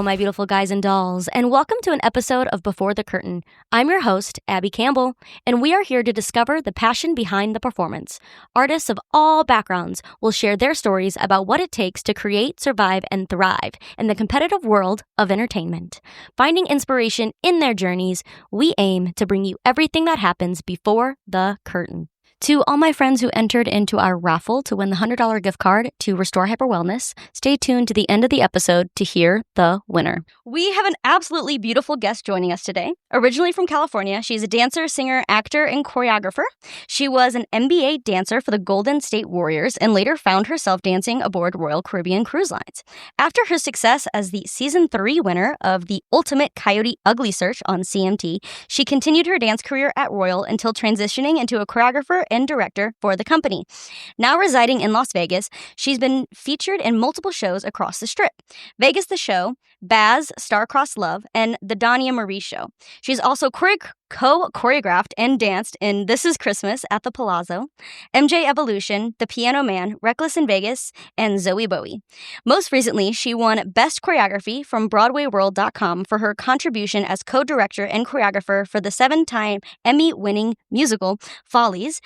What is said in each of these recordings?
my beautiful guys and dolls, and welcome to an episode of Before the Curtain. I'm your host, Abbie Campbell, and we are here to discover the passion behind the performance. Artists of all backgrounds will share their stories about what it takes to create, survive, and thrive in the competitive world of entertainment. Finding inspiration in their journeys, we aim to bring you everything that happens before the curtain. To all my friends who entered into our raffle to win the $100 gift card to Restore Hyper Wellness, stay tuned to the end of the episode to hear the winner. We have an absolutely beautiful guest joining us today. Originally from California, she's a dancer, singer, actor, and choreographer. She was an NBA dancer for the Golden State Warriors and later found herself dancing aboard Royal Caribbean Cruise Lines. After her success as the Season 3 winner of the ultimate Coyote Ugly Search on CMT, she continued her dance career at Royal until transitioning into a choreographer and director for the company. Now residing in Las Vegas, she's been featured in multiple shows across the Strip. Vegas the Show, Baz Starcrossed Love, and The Dania Marie Show. She's also co-choreographed and danced in This Is Christmas at the Palazzo, MJ Evolution, The Piano Man, Reckless in Vegas, and Zoe Bowie. Most recently, she won Best Choreography from BroadwayWorld.com for her contribution as co-director and choreographer for the 7-time Emmy-winning musical Follies.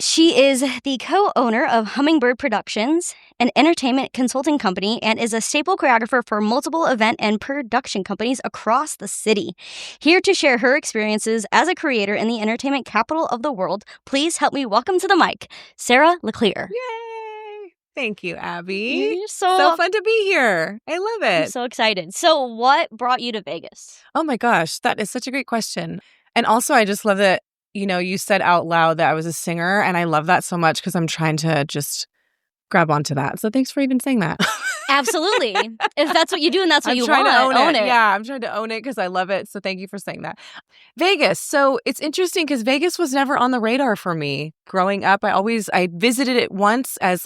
She is the co-owner of Hummingbird Productions, an entertainment consulting company, and is a staple choreographer for multiple event and production companies across the city. Here to share her experiences as a creator in the entertainment capital of the world, please help me welcome to the mic, Sarah LeClear. Yay! Thank you, Abbie. You're so fun to be here. I love it. I'm so excited. So what brought you to Vegas? Oh my gosh, that is such a great question. And also, I just love that you said out loud that I was a singer, and I love that so much because I'm trying to just grab onto that. So thanks for even saying that. Absolutely. If that's what you do and that's what you want, to own it. Yeah, I'm trying to own it because I love it. So thank you for saying that. Vegas. So it's interesting because Vegas was never on the radar for me growing up. I visited it once as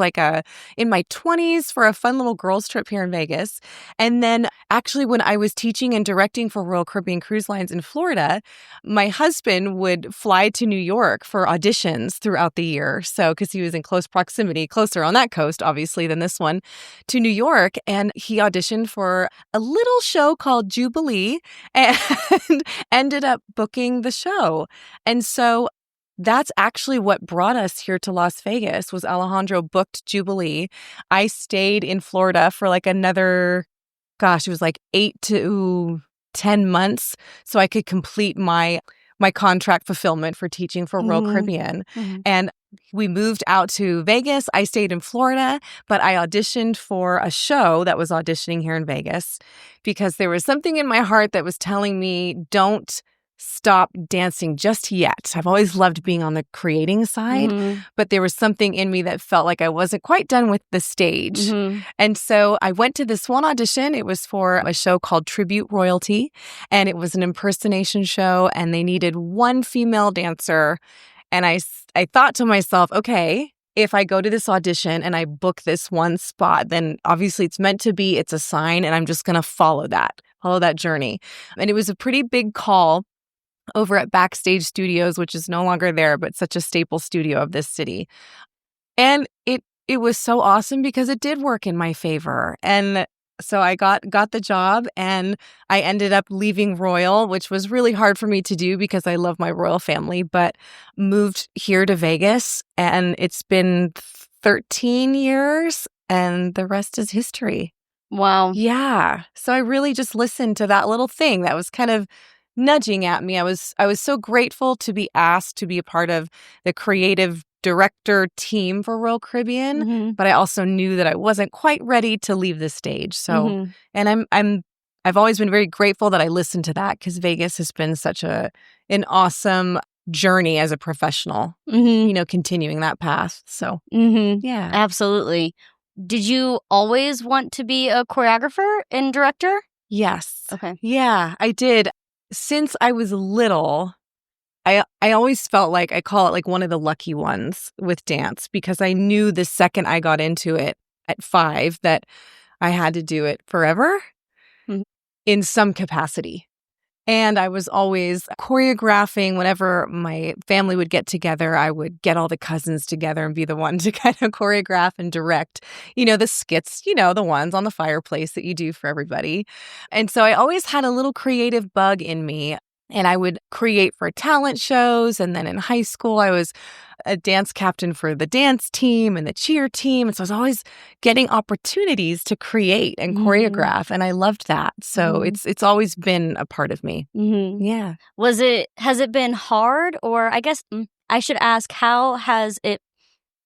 in my 20s for a fun little girls trip here in Vegas. And then actually when I was teaching and directing for Royal Caribbean Cruise Lines in Florida, my husband would fly to New York for auditions throughout the year. So because he was in close proximity, closer on that coast, obviously, than this one, to New York. And he auditioned for a little show called Jubilee and ended up booking the show. And so that's actually what brought us here to Las Vegas was Alejandro booked Jubilee. I stayed in Florida for another, it was 8 to 10 months so I could complete my contract fulfillment for teaching for Royal Caribbean. Mm-hmm. And we moved out to Vegas. I stayed in Florida, but I auditioned for a show that was auditioning here in Vegas because there was something in my heart that was telling me, don't stop dancing just yet. I've always loved being on the creating side, but there was something in me that felt like I wasn't quite done with the stage. Mm-hmm. And so I went to this one audition. It was for a show called Tribute Royalty, and it was an impersonation show, and they needed one female dancer. And I thought to myself, okay, if I go to this audition and I book this one spot, then obviously it's meant to be, it's a sign, and I'm just going to follow that journey. And it was a pretty big call over at Backstage Studios, which is no longer there, but such a staple studio of this city. And it was so awesome because it did work in my favor. And so I got the job, and I ended up leaving Royal, which was really hard for me to do because I love my Royal family, but moved here to Vegas, and it's been 13 years, and the rest is history. Wow. Yeah. So I really just listened to that little thing that was kind of nudging at me. I was so grateful to be asked to be a part of the creative director team for Royal Caribbean, but I also knew that I wasn't quite ready to leave the stage. So, and I've always been very grateful that I listened to that because Vegas has been such an awesome journey as a professional, continuing that path. So, yeah, absolutely. Did you always want to be a choreographer and director? Yes. Okay. Yeah, I did. Since I was little, I always felt like I call it one of the lucky ones with dance because I knew the second I got into it at 5 that I had to do it forever in some capacity. And I was always choreographing. Whenever my family would get together, I would get all the cousins together and be the one to kind of choreograph and direct, the skits, the ones on the fireplace that you do for everybody. And so I always had a little creative bug in me. And I would create for talent shows. And then in high school, I was a dance captain for the dance team and the cheer team. And so I was always getting opportunities to create and choreograph. And I loved that. So it's always been a part of me. Yeah. Has it been hard? Or I guess I should ask, how has it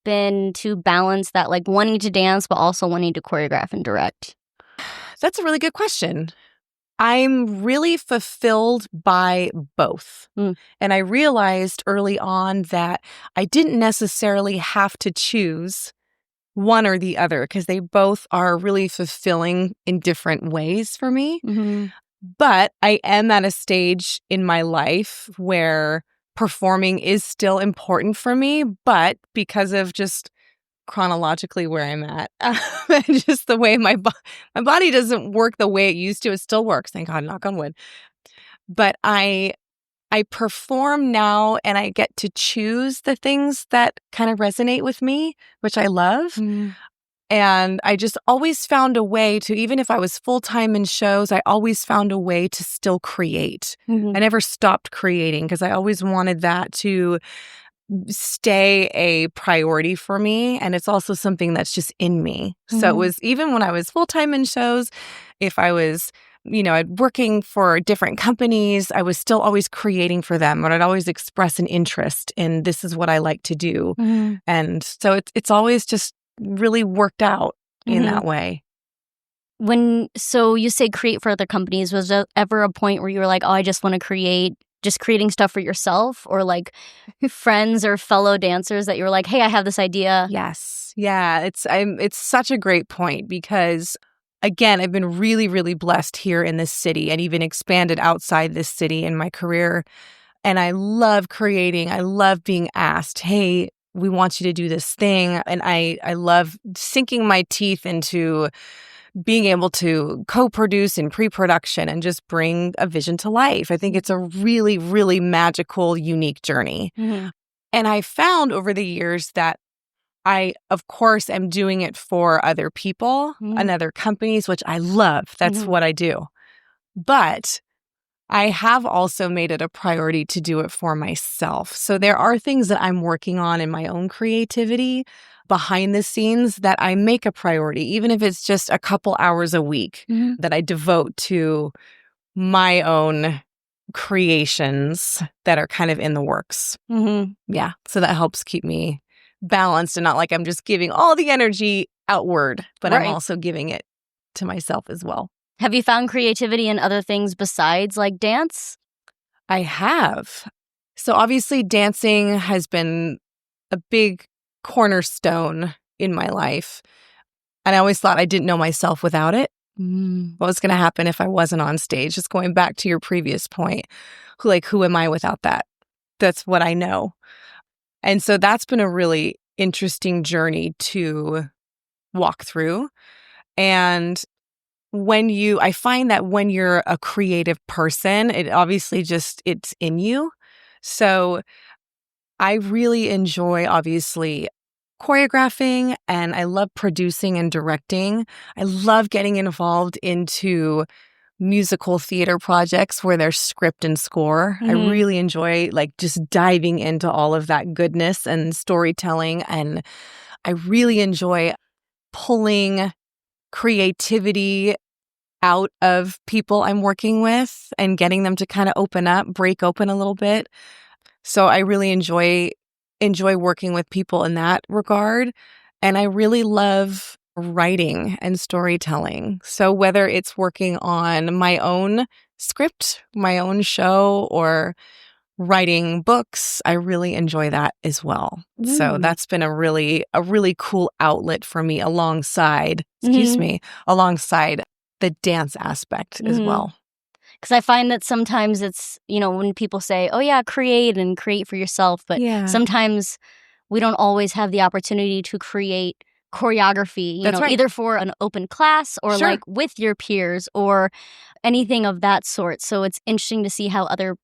been to balance that, like wanting to dance, but also wanting to choreograph and direct? That's a really good question. I'm really fulfilled by both. And I realized early on that I didn't necessarily have to choose one or the other because they both are really fulfilling in different ways for me. But I am at a stage in my life where performing is still important for me, but because of just chronologically where I'm at, and just the way my body doesn't work the way it used to. It still works, thank God, knock on wood. But I perform now, and I get to choose the things that kind of resonate with me, which I love. And I just always found a way to, even if I was full-time in shows, I always found a way to still create. I never stopped creating because I always wanted that to stay a priority for me. And it's also something that's just in me. So it was, even when I was full-time in shows, if I was, working for different companies, I was still always creating for them, or I'd always express an interest in this is what I like to do. And so it's always just really worked out in that way. So you say create for other companies, was there ever a point where you were like, oh, I just want to creating stuff for yourself, or like friends or fellow dancers that you were like, hey, I have this idea? Yes. Yeah. It's such a great point because, again, I've been really, really blessed here in this city and even expanded outside this city in my career. And I love creating. I love being asked, hey, we want you to do this thing. And I love sinking my teeth into being able to co-produce in pre-production and just bring a vision to life. I think it's a really, really magical, unique journey. And I found over the years that I, of course, am doing it for other people and other companies, which I love. That's what I do. But I have also made it a priority to do it for myself. So there are things that I'm working on in my own creativity behind the scenes that I make a priority, even if it's just a couple hours a week that I devote to my own creations that are kind of in the works. Yeah. So that helps keep me balanced and not like I'm just giving all the energy outward, but I'm also giving it to myself as well. Have you found creativity in other things besides like dance? I have. So obviously dancing has been a big cornerstone in my life. And I always thought I didn't know myself without it. What was going to happen if I wasn't on stage? Just going back to your previous point, who am I without that? That's what I know. And so that's been a really interesting journey to walk through. And I find that when you're a creative person, it obviously it's in you. So I really enjoy, obviously, choreographing, and I love producing and directing. I love getting involved into musical theater projects where there's script and score. I really enjoy just diving into all of that goodness and storytelling. And I really enjoy pulling creativity out of people I'm working with and getting them to kind of break open a little bit. So I really enjoy working with people in that regard. And I really love writing and storytelling. So whether it's working on my own script, my own show, or writing books, I really enjoy that as well. So that's been a really cool outlet for me alongside the dance aspect as well. Because I find that sometimes it's, when people say, oh yeah, create for yourself. But sometimes we don't always have the opportunity to create choreography, That's right. either for an open class or Sure. like with your peers or anything of that sort. So it's interesting to see how other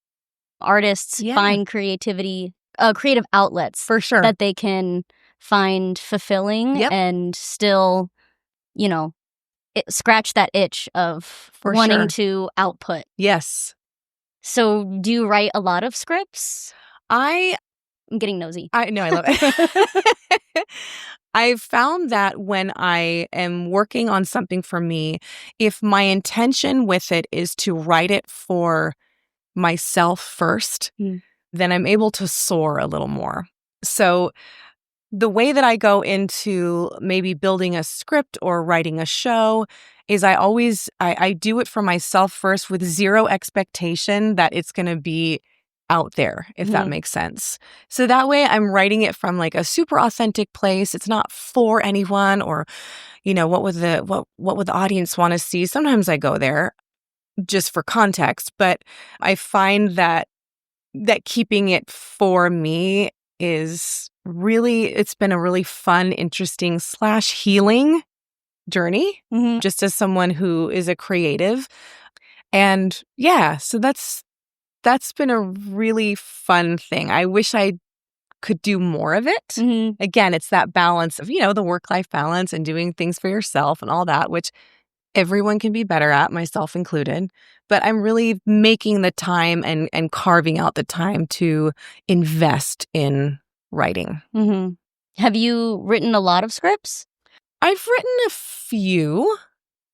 artists find creative outlets For sure. that they can find fulfilling Yep. and still, scratch that itch of For wanting sure. to output. Yes. So do you write a lot of scripts? I'm getting nosy. I love it. I've found that when I am working on something for me, if my intention with it is to write it for myself first, then I'm able to soar a little more. So the way that I go into maybe building a script or writing a show is I do it for myself first with zero expectation that it's going to be out there, if that makes sense. So that way I'm writing it from like a super authentic place. It's not for anyone or, what would the audience want to see? Sometimes I go there just for context, but I find that keeping it for me is it's been a really fun, interesting / healing journey, just as someone who is a creative. And so that's been a really fun thing. I wish I could do more of it. Again, it's that balance of, the work-life balance and doing things for yourself and all that, which everyone can be better at, myself included. But I'm really making the time and carving out the time to invest in writing. Have you written a lot of scripts? I've written a few,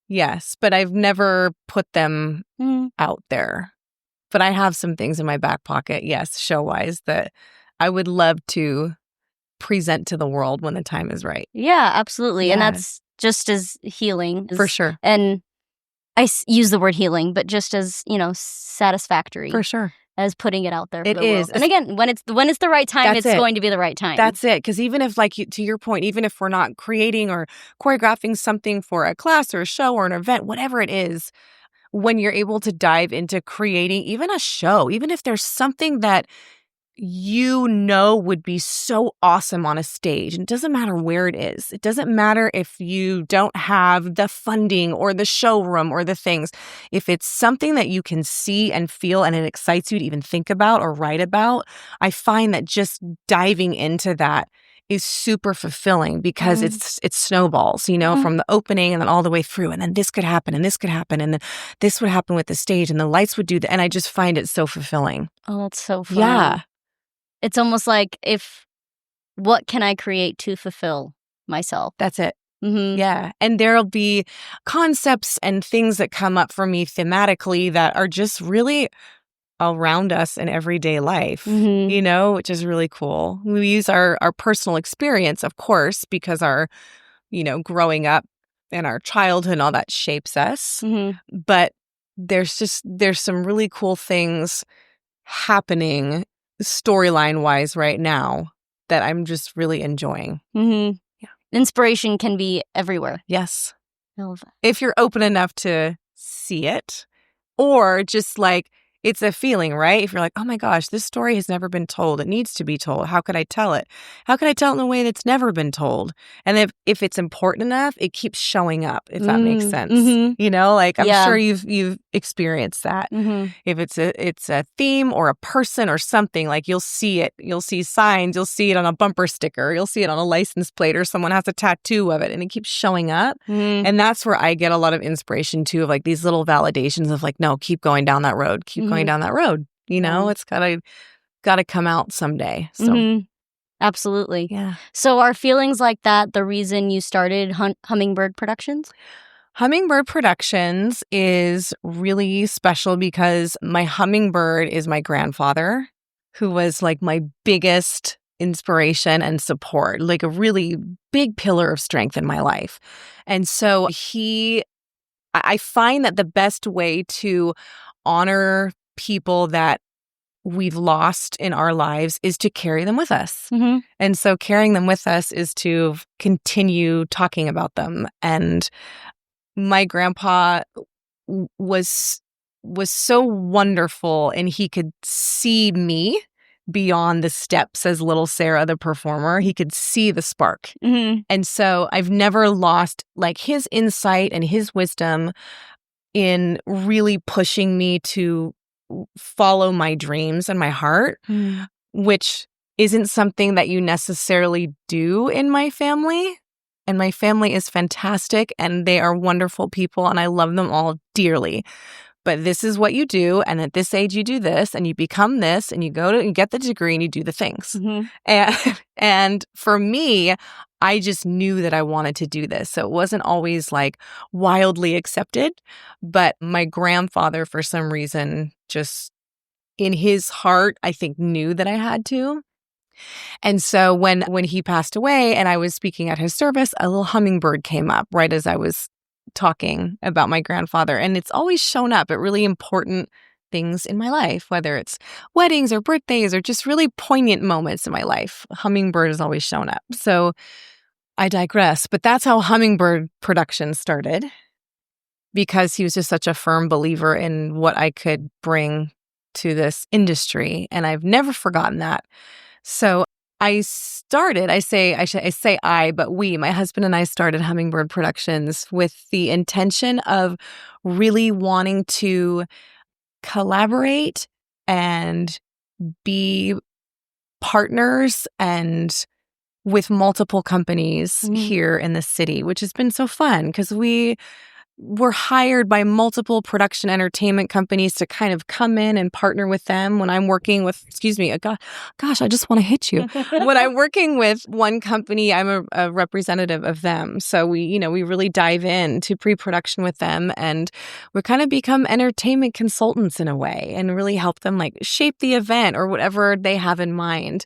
yes, but I've never put them out there. But I have some things in my back pocket, yes, show-wise, that I would love to present to the world when the time is right. Yeah, absolutely. Yeah. And that's just as healing. For sure. And I use the word healing, but just as, satisfactory. For sure. As putting it out there for It the is. world. And again, when it's the right time, it's going to be the right time. That's it. Because even if, to your point, even if we're not creating or choreographing something for a class or a show or an event, whatever it is, when you're able to dive into creating even a show, even if there's something that would be so awesome on a stage. And it doesn't matter where it is. It doesn't matter if you don't have the funding or the showroom or the things. If it's something that you can see and feel and it excites you to even think about or write about, I find that just diving into that is super fulfilling because it's snowballs, from the opening and then all the way through. And then this could happen and this could happen. And then this would happen with the stage and the lights would do that. And I just find it so fulfilling. Oh, that's so fun. Yeah. It's almost like what can I create to fulfill myself? That's it. Yeah. And there'll be concepts and things that come up for me thematically that are just really around us in everyday life, which is really cool. We use our personal experience, of course, because our, growing up and our childhood and all that shapes us. But there's some really cool things happening storyline wise right now that I'm just really enjoying. Yeah. Inspiration can be everywhere. Yes. I love that. If you're open enough to see it, or just it's a feeling, right? If you're like, oh my gosh, this story has never been told. It needs to be told. How could I tell it? How could I tell it in a way that's never been told? And if it's important enough, it keeps showing up, if that makes sense. I'm sure you've experienced that. If it's a theme or a person or something, you'll see it. You'll see signs. You'll see it on a bumper sticker. You'll see it on a license plate or someone has a tattoo of it and it keeps showing up. And that's where I get a lot of inspiration too, of these little validations of no, keep going down that road. Keep going down that road. It's gotta come out someday. So absolutely. yeah. So are feelings like that the reason you started Hummingbird Productions? Hummingbird Productions is really special because my hummingbird is my grandfather, who was my biggest inspiration and support, a really big pillar of strength in my life. And so I find that the best way to honor people that we've lost in our lives is to carry them with us. And so carrying them with us is to continue talking about them. And my grandpa was so wonderful, and he could see me beyond the steps as little Sarah, the performer. He could see the spark. Mm-hmm. And so I've never lost like his insight and his wisdom in really pushing me to follow my dreams and my heart, which isn't something that you necessarily do in my family. And my family is fantastic and they are wonderful people and I love them all dearly. But this is what you do. And at this age, you do this and you become this and you go to and get the degree and you do the things. And for me, I just knew that I wanted to do this. So it wasn't always like wildly accepted. But my grandfather, for some reason, just in his heart, I think knew that I had to. And so when he passed away and I was speaking at his service, a little hummingbird came up right as I was talking about my grandfather. And it's always shown up at really important things in my life, whether it's weddings or birthdays or just really poignant moments in my life. Hummingbird has always shown up. So I digress. But that's how Hummingbird Productions started, because he was just such a firm believer in what I could bring to this industry. And I've never forgotten that. So I say, but we, my husband and I started Hummingbird Productions with the intention of really wanting to collaborate and be partners and with multiple companies here in the city, which has been so fun because we were hired by multiple production entertainment companies to kind of come in and partner with them when I'm working with, gosh, I just want to hit you. When I'm working with one company, I'm a representative of them. So we really dive into pre-production with them and we kind of become entertainment consultants in a way and really help them like shape the event or whatever they have in mind.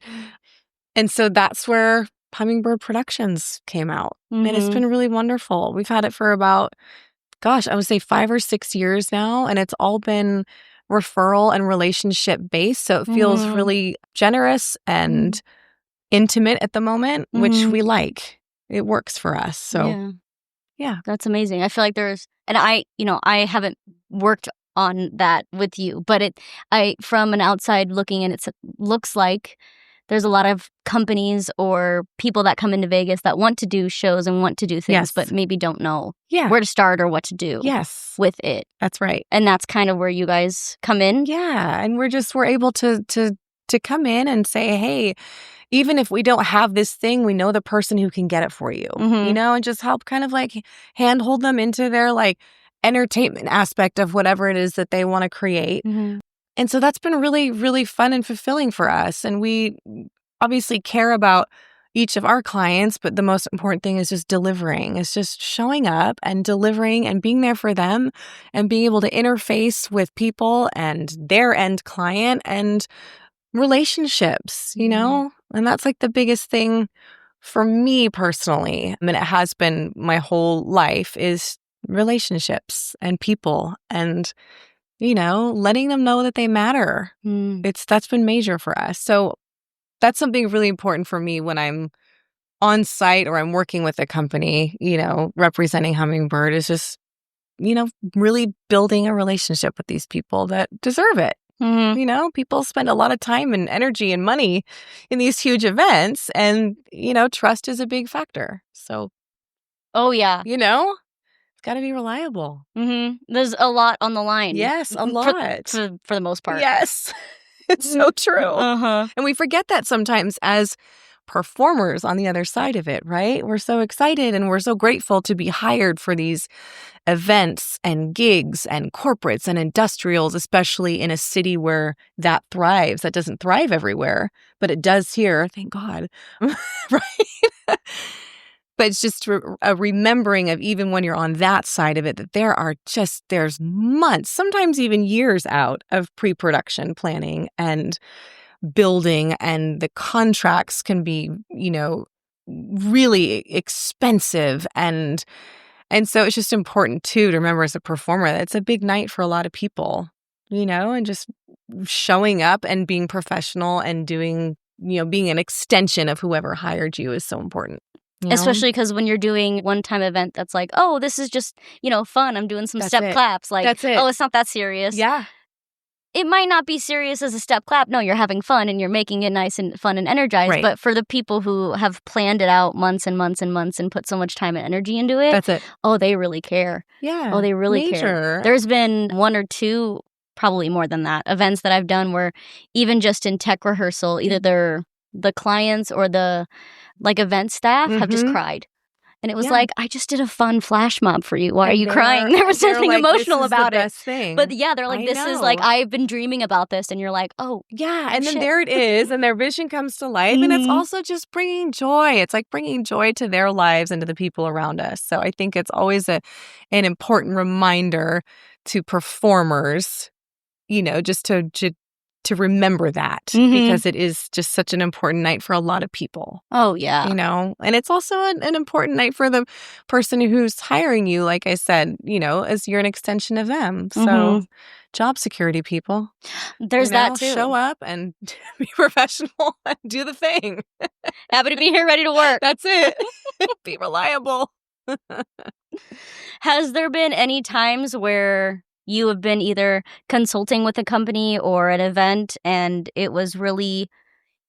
And so that's where Hummingbird Productions came out. And it's been really wonderful. We've had it for about I would say 5 or 6 years now, and it's all been referral and relationship based. So it feels really generous and intimate at the moment, which we like. It works for us. So yeah. That's amazing. I feel like and I haven't worked on that with you, but from an outside looking in, it looks like there's a lot of companies or people that come into Vegas that want to do shows and want to do things, but maybe don't know where to start or what to do with it. That's right. And that's kind of where you guys come in. Yeah. And we're able to come in and say, hey, even if we don't have this thing, we know the person who can get it for you, and just help kind of like handhold them into their like entertainment aspect of whatever it is that they want to create. And so that's been really, really fun and fulfilling for us. And we obviously care about each of our clients, but the most important thing is just delivering. It's just showing up and delivering and being there for them and being able to interface with people and their end client and relationships, And that's like the biggest thing for me personally. I mean, it has been my whole life is relationships and people and letting them know that they matter. That's been major for us. So that's something really important for me when I'm on site or I'm working with a company, representing Hummingbird is just, really building a relationship with these people that deserve it. People spend a lot of time and energy and money in these huge events and, trust is a big factor. So, got to be reliable. There's a lot on the line. Yes, a lot. For the most part. Yes, it's so true. And we forget that sometimes as performers on the other side of it, right? We're so excited and we're so grateful to be hired for these events and gigs and corporates and industrials, especially in a city where that thrives. That doesn't thrive everywhere, but it does here. Thank God. Right? But it's just a remembering of even when you're on that side of it, that there's months, sometimes even years out of pre-production planning and building, and the contracts can be, really expensive. And so it's just important too to remember as a performer that it's a big night for a lot of people, and just showing up and being professional and doing, being an extension of whoever hired you is so important. Especially because when you're doing one-time event that's like, oh, this is just, fun. I'm doing some step claps. Like, that's it. Oh, it's not that serious. Yeah. it might not be serious as a step clap. No, you're having fun and you're making it nice and fun and energized. Right. But for the people who have planned it out months and months and months and put so much time and energy into it, That's it. oh, they really care. Yeah. Oh, they really Major. care. There's been 1 or 2, probably more than that, events that I've done where even just in tech rehearsal, either the clients or the event staff have just cried. And it was like, I just did a fun flash mob for you. Why are you crying? There was something emotional about it. Thing. But yeah, they're like, this is like, I've been dreaming about this. And you're like, oh. Yeah. And then there it is. And their vision comes to life. And it's also just bringing joy. It's like bringing joy to their lives and to the people around us. So I think it's always an important reminder to performers, just to remember that because it is just such an important night for a lot of people. Oh, yeah. And it's also an important night for the person who's hiring you, like I said, as you're an extension of them. So job security, people. There's that too. Show up and be professional and do the thing. Happy to be here, ready to work. That's it. Be reliable. Has there been any times where you have been either consulting with a company or an event and it was really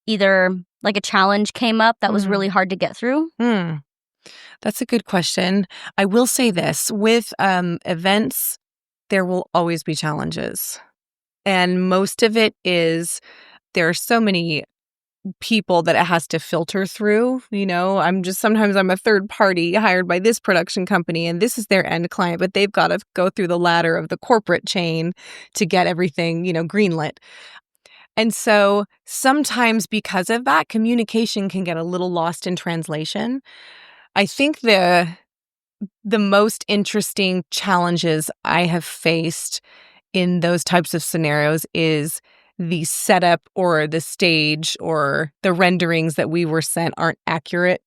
either like a challenge came up that was really hard to get through? That's a good question. I will say this. With events, there will always be challenges. And most of it is there are so many people that it has to filter through. Sometimes I'm a third party hired by this production company and this is their end client, but they've got to go through the ladder of the corporate chain to get everything, greenlit. And so sometimes because of that, communication can get a little lost in translation. I think the most interesting challenges I have faced in those types of scenarios is the setup or the stage or the renderings that we were sent aren't accurate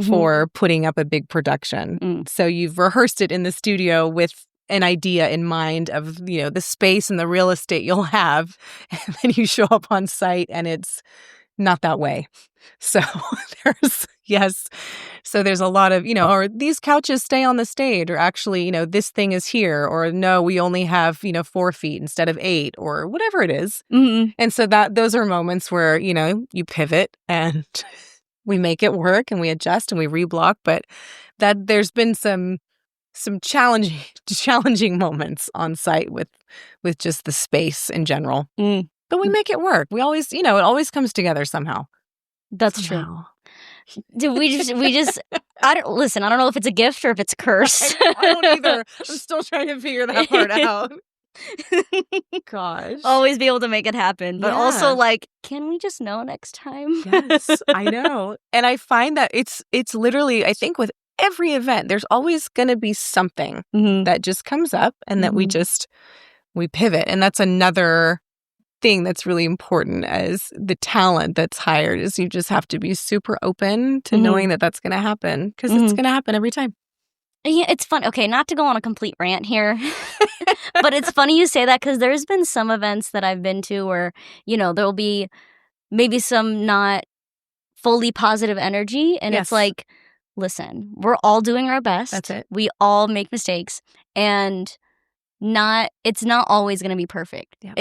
for putting up a big production. So you've rehearsed it in the studio with an idea in mind of, the space and the real estate you'll have. And then you show up on site and it's not that way. So there's a lot of, or these couches stay on the stage, or actually, this thing is here, or no, we only have, 4 feet instead of 8, or whatever it is. And so those are moments where, you pivot and we make it work and we adjust and we reblock. But that there's been some challenging moments on site with just the space in general. But we make it work. We always, it always comes together somehow. That's true. Do we just I don't know if it's a gift or if it's a curse. I don't either. I'm still trying to figure that part out. Gosh. Always be able to make it happen. But also can we just know next time? Yes, I know. And I find that it's literally, I think with every event, there's always going to be something that just comes up and that we pivot. And that's another thing that's really important as the talent that's hired is you just have to be super open to knowing that that's going to happen because it's going to happen every time. Yeah, it's fun. Okay, not to go on a complete rant here, but it's funny you say that because there's been some events that I've been to where, there'll be maybe some not fully positive energy. And it's like, listen, we're all doing our best. That's it. We all make mistakes. And it's not always going to be perfect. Yeah.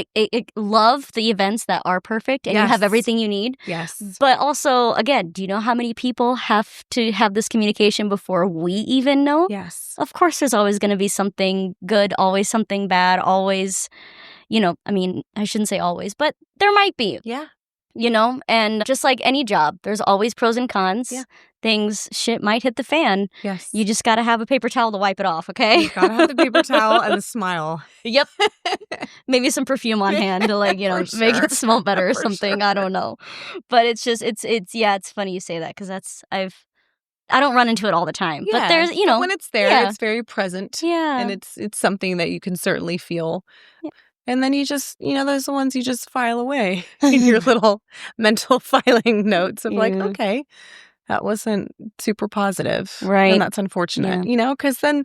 Love the events that are perfect and you have everything you need. Yes. But also, again, do you know how many people have to have this communication before we even know? Yes. Of course, there's always going to be something good, always something bad, always, I shouldn't say always, but there might be. Yeah. And just like any job, there's always pros and cons. Yeah. Shit might hit the fan. Yes. You just got to have a paper towel to wipe it off, okay? You got to have the paper towel and a smile. Yep. Maybe some perfume on hand to make it smell better or something. Sure. I don't know. But it's just, it's funny you say that because I don't run into it all the time. Yeah. But there's, when it's there, it's very present. Yeah. And it's something that you can certainly feel. Yeah. And then you just, those are the ones you just file away in your little mental filing notes of okay, that wasn't super positive. Right. And that's unfortunate, because then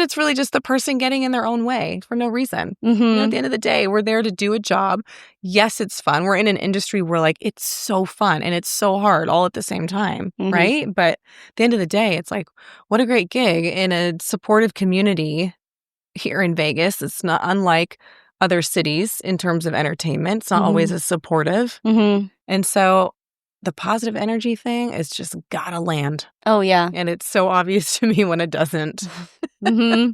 it's really just the person getting in their own way for no reason. At the end of the day, we're there to do a job. Yes, it's fun. We're in an industry where it's so fun and it's so hard all at the same time, right? But at the end of the day, it's what a great gig in a supportive community here in Vegas. It's not unlike other cities in terms of entertainment. It's not always as supportive. Mm-hmm. And so the positive energy thing is just gotta land. Oh, yeah. And it's so obvious to me when it doesn't. Mm-hmm.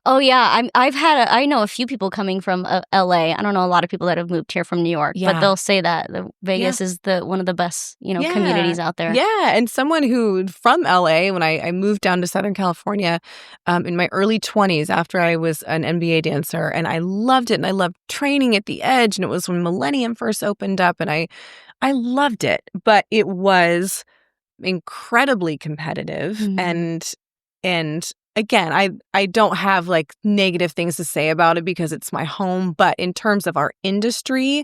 Oh, yeah. I know a few people coming from LA. I don't know a lot of people that have moved here from New York, but they'll say that Vegas is one of the best, communities out there. Yeah. And someone who from LA, when I moved down to Southern California in my early 20s after I was an NBA dancer, and I loved it. And I loved training at the Edge. And it was when Millennium first opened up, and I loved it. But it was incredibly competitive. And again, I don't have like negative things to say about it because it's my home. But in terms of our industry,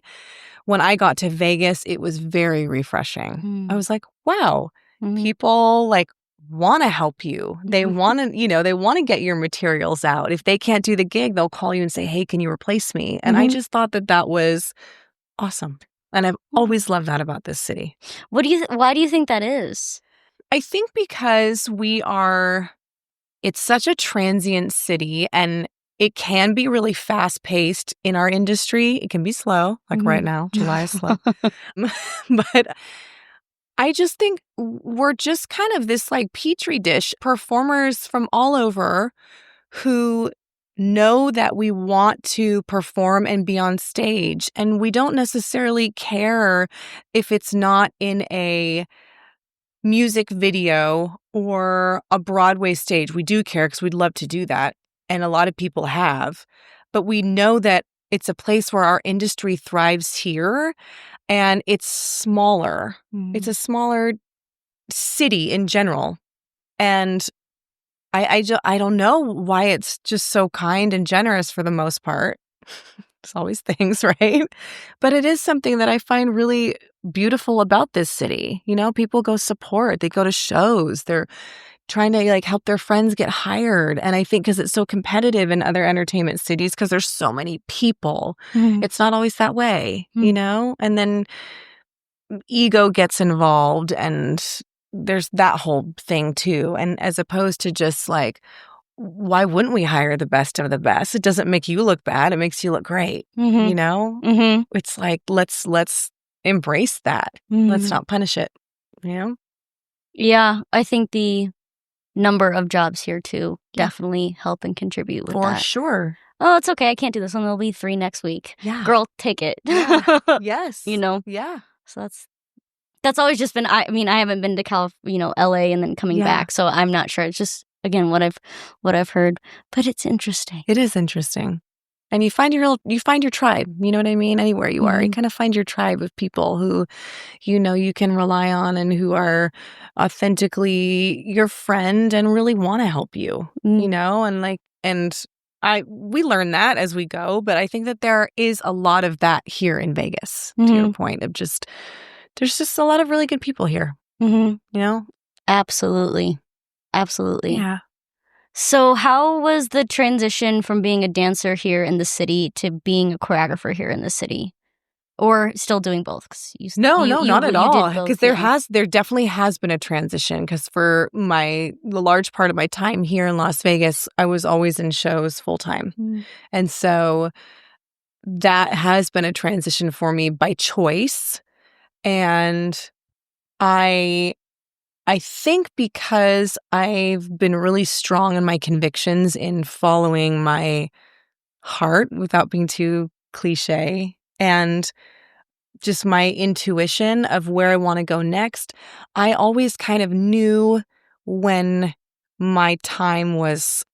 when I got to Vegas, it was very refreshing. I was like, wow, people like want to help you. They want to, they want to get your materials out. If they can't do the gig, they'll call you and say, hey, can you replace me? And I just thought that was awesome. And I've always loved that about this city. Why do you think that is? I think because it's such a transient city, and it can be really fast-paced in our industry. It can be slow, like right now. July is slow. But I just think we're just kind of this like petri dish, performers from all over who know that we want to perform and be on stage. And we don't necessarily care if it's not in a music video or a Broadway stage. We do care because we'd love to do that. And a lot of people have. But we know that it's a place where our industry thrives here, and it's smaller. It's a smaller city in general. And I don't know why it's just so kind and generous for the most part. There's always things, right? But it is something that I find really beautiful about this city. People go support. They go to shows. They're trying to like help their friends get hired. And I think because it's so competitive in other entertainment cities, because there's so many people, it's not always that way, And then ego gets involved, and there's that whole thing too. And as opposed to just like, why wouldn't we hire the best of the best? It doesn't make you look bad. It makes you look great. It's like, let's embrace that. Let's not punish it. Yeah, I think the number of jobs here too definitely help and contribute with that. For sure. Oh, it's okay. I can't do this one. There'll be 3 next week. Yeah. Girl, take it. Yeah. Yes. Yeah. So that's always just been. I haven't been to LA and then coming back, so I'm not sure. It's just again what I've heard, but it's interesting. It is interesting. And you find your tribe, you know what I mean? Anywhere you are, you kind of find your tribe of people who, you can rely on and who are authentically your friend and really want to help you, and we learn that as we go. But I think that there is a lot of that here in Vegas, to your point of there's just a lot of really good people here, Absolutely. Absolutely. Yeah. So how was the transition from being a dancer here in the city to being a choreographer here in the city? Or still doing both? No, not at all. Because there definitely has been a transition. Because for the large part of my time here in Las Vegas, I was always in shows full time. And so that has been a transition for me by choice. And I think because I've been really strong in my convictions in following my heart without being too cliche, and just my intuition of where I want to go next, I always kind of knew when my time was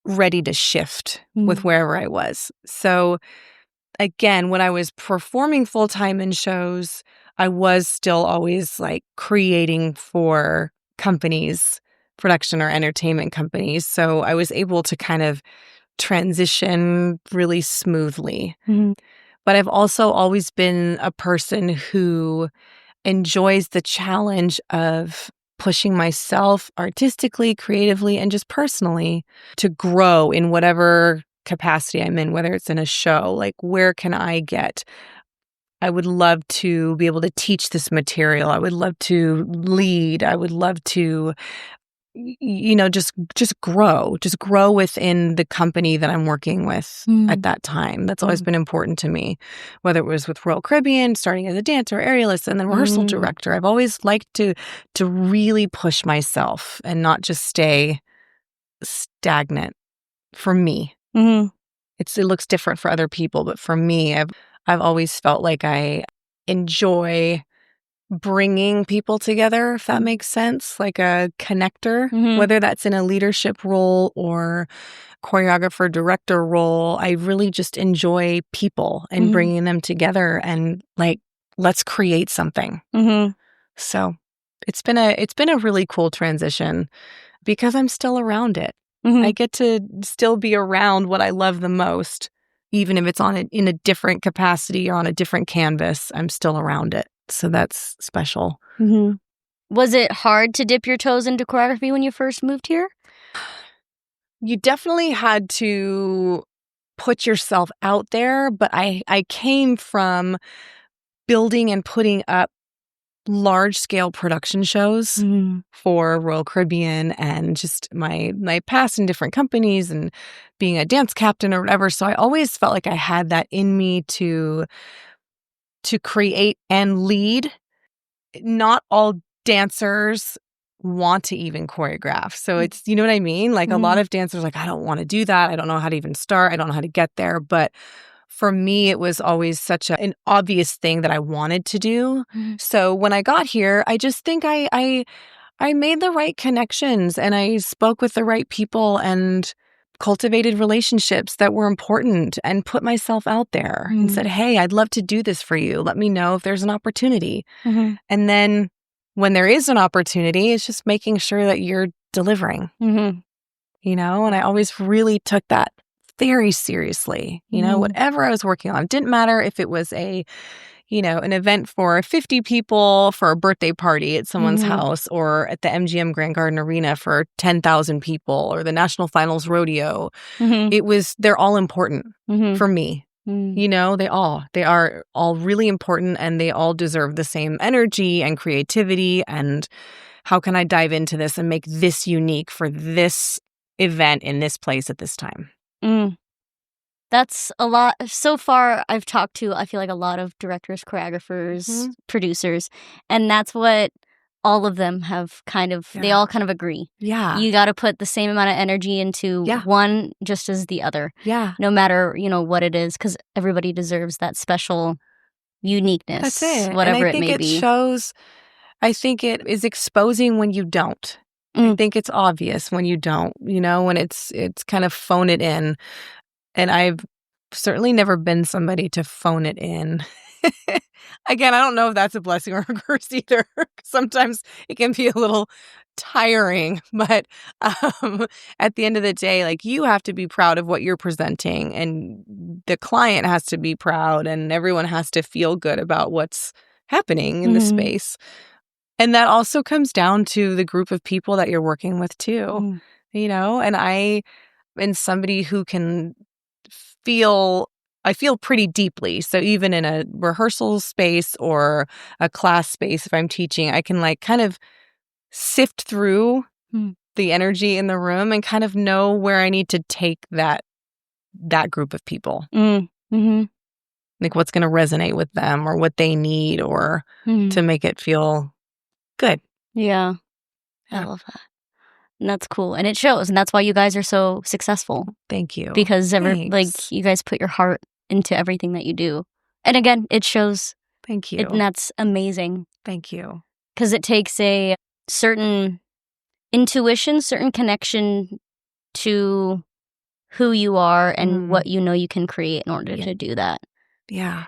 ready to shift with wherever I was. So again, when I was performing full-time in shows, I was still always like creating for companies, production or entertainment companies. So I was able to kind of transition really smoothly. But I've also always been a person who enjoys the challenge of pushing myself artistically, creatively, and just personally to grow in whatever capacity I'm in, whether it's in a show. Like, where can I get? I would love to be able to teach this material. I would love to lead. I would love to just grow within the company that I'm working with at that time. That's always been important to me, whether it was with Royal Caribbean, starting as a dancer, aerialist, and then rehearsal director. I've always liked to really push myself and not just stay stagnant. For me, it looks different for other people, but for me, I've always felt like I enjoy bringing people together, if that makes sense, like a connector, whether that's in a leadership role or choreographer, director role. I really just enjoy people and bringing them together and like, let's create something. So it's been a really cool transition because I'm still around it. I get to still be around what I love the most, even if it's in a different capacity or on a different canvas. I'm still around it. So that's special. Was it hard to dip your toes into choreography when you first moved here? You definitely had to put yourself out there, but I came from building and putting up large-scale production shows for Royal Caribbean and just my past in different companies and being a dance captain or whatever. So I always felt like I had that in me to create and lead. Not all dancers want to even choreograph. So it's, you know what I mean? Like a lot of dancers like, I don't want to do that. I don't know how to even start. I don't know how to get there. But for me, it was always such an obvious thing that I wanted to do. So when I got here, I just think I made the right connections and I spoke with the right people and cultivated relationships that were important and put myself out there and said, hey, I'd love to do this for you. Let me know if there's an opportunity. And then when there is an opportunity, it's just making sure that you're delivering, and I always really took that very seriously, whatever I was working on. It didn't matter if it was an event for 50 people for a birthday party at someone's house or at the MGM Grand Garden Arena for 10,000 people or the National Finals Rodeo. They're all important for me. They are all really important and they all deserve the same energy and creativity. And how can I dive into this and make this unique for this event in this place at this time? That's a lot. So far, I've talked to, I feel like, a lot of directors, choreographers, producers, and that's what all of them have they all kind of agree. Yeah. You got to put the same amount of energy into one just as the other. Yeah. No matter, what it is, because everybody deserves that special uniqueness. That's it. Whatever and I think it may be. I think it is exposing when you don't. I think it's obvious when you don't, when it's kind of phone it in. And I've certainly never been somebody to phone it in. Again, I don't know if that's a blessing or a curse either. Sometimes it can be a little tiring, but at the end of the day, like you have to be proud of what you're presenting and the client has to be proud and everyone has to feel good about what's happening in the space. And that also comes down to the group of people that you're working with too, and I am somebody who can I feel pretty deeply. So even in a rehearsal space or a class space, if I'm teaching, I can like kind of sift through the energy in the room and kind of know where I need to take that group of people. Like what's going to resonate with them or what they need or to make it feel good. Yeah. I love that. And that's cool. And it shows. And that's why you guys are so successful. Thank you. Because you guys put your heart into everything that you do. And again, it shows. Thank you. And that's amazing. Thank you. Because it takes a certain intuition, certain connection to who you are and what you can create in order to do that. Yeah.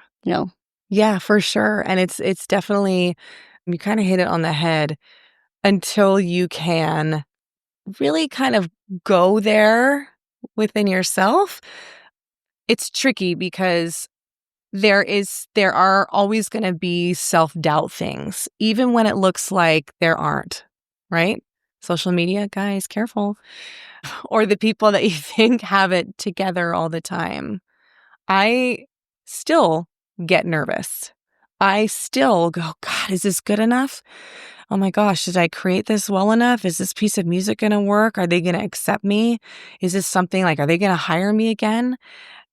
Yeah, for sure. And it's definitely, you kind of hit it on the head until you can really kind of go there within yourself. It's tricky because there are always going to be self-doubt things, even when it looks like there aren't, right? Social media, guys, careful. Or the people that you think have it together all the time. I still get nervous. I still go, God, is this good enough? oh my gosh, did I create this well enough? Is this piece of music going to work? Are they going to accept me? Is this something like, are they going to hire me again?